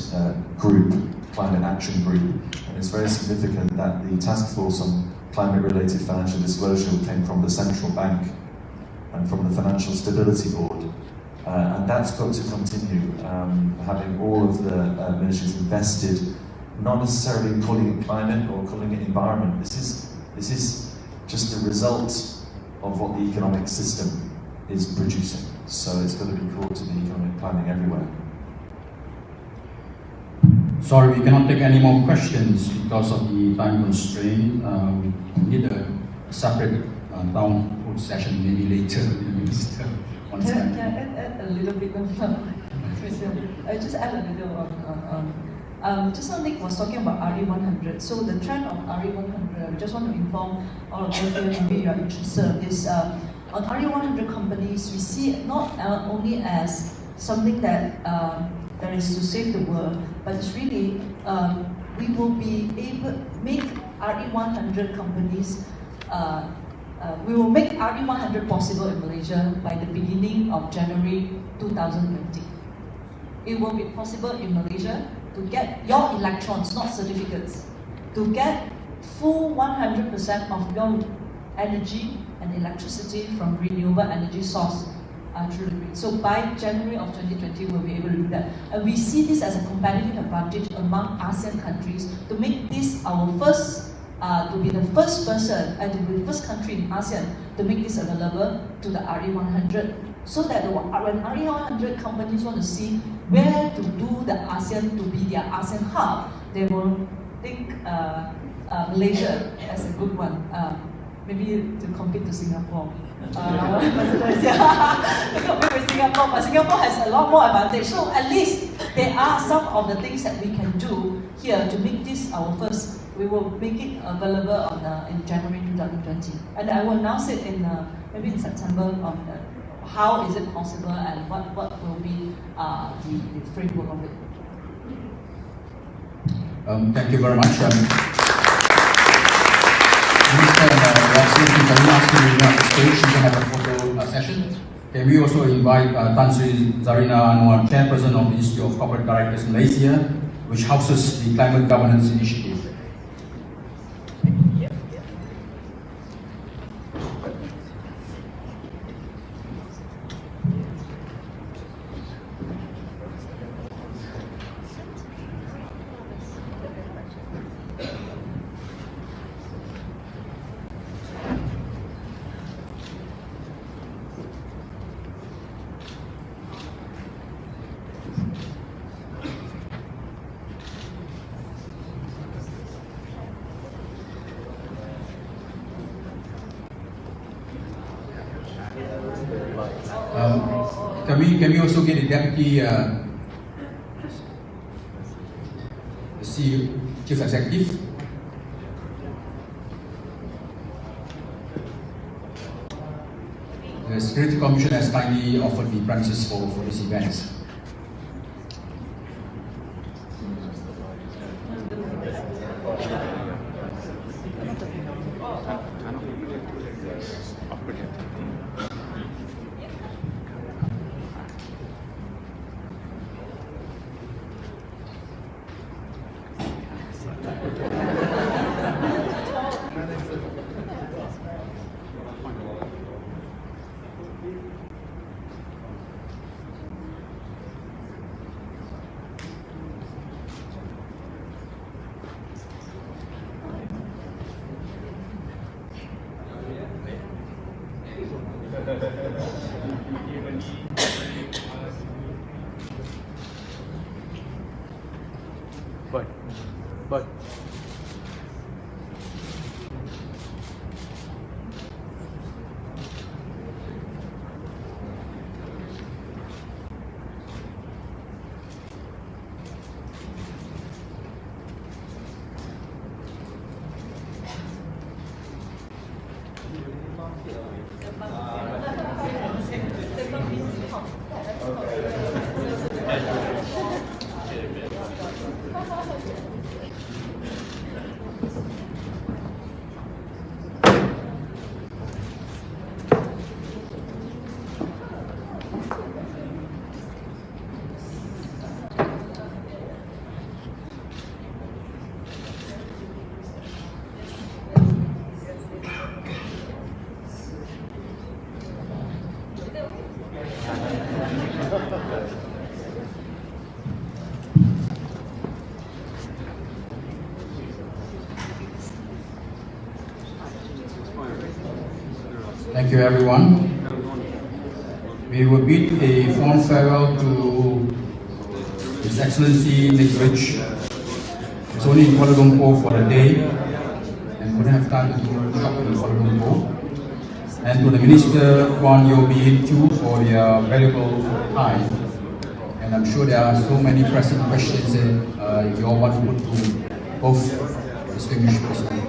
group, climate action group, and it's very significant that the task force on climate-related financial disclosure came from the central bank and from the Financial Stability Board, and that's got to continue. Having all of the ministries invested, not necessarily in calling it climate or calling it environment. This is just a result of what the economic system is producing. So it's got to be core to the economic planning everywhere. Sorry, we cannot take any more questions because of the time constraint. We need a separate town hall session maybe later with the minister. Can I add a little bit of I just add a little on just now Nick was talking about RE100. So the trend of RE100, we just want to inform all of you here, maybe you are interested, is on RE100 companies, we see it not only as something that that is to save the world, but it's really, we will be able to make RE100 companies, we will make RE100 possible in Malaysia by the beginning of January 2020. It will be possible in Malaysia to get your electrons, not certificates, to get full 100% of your energy and electricity from renewable energy source through the grid. So by January of 2020, we'll be able to do that. And we see this as a competitive advantage among ASEAN countries to make this our first, to be the first person and to be the first country in ASEAN to make this available to the RE100, so that when RE100 companies want to see where to do the ASEAN to be their ASEAN hub, they will think Malaysia as a good one, maybe to compete to Singapore. Singapore, but Singapore has a lot more advantage. So at least there are some of the things that we can do here to make this our first. We will make it available on in January 2020, and I will announce it in maybe in September on how is it possible and what will be the framework of it. Thank you very much. Minister, since I'm asking you on the stage, you can have a photo session. Can we also invite Datin Seri Sunita Rajakumar, Chairperson of the Institute of Corporate Directors Malaysia, which houses the Climate Governance Initiative. can we also get the Deputy CEO, Chief Executive? The Security Commission has kindly offered the premises for this event. But Thank you, everyone. We will bid a fond farewell to His Excellency Nick Rich. It's only in Kuala Lumpur for a day and wouldn't have time to do a shop in Kuala Lumpur. And to the Minister Environment Yeo Bee Yin too for their valuable time. And I'm sure there are so many pressing questions that you all want to put to both distinguished persons.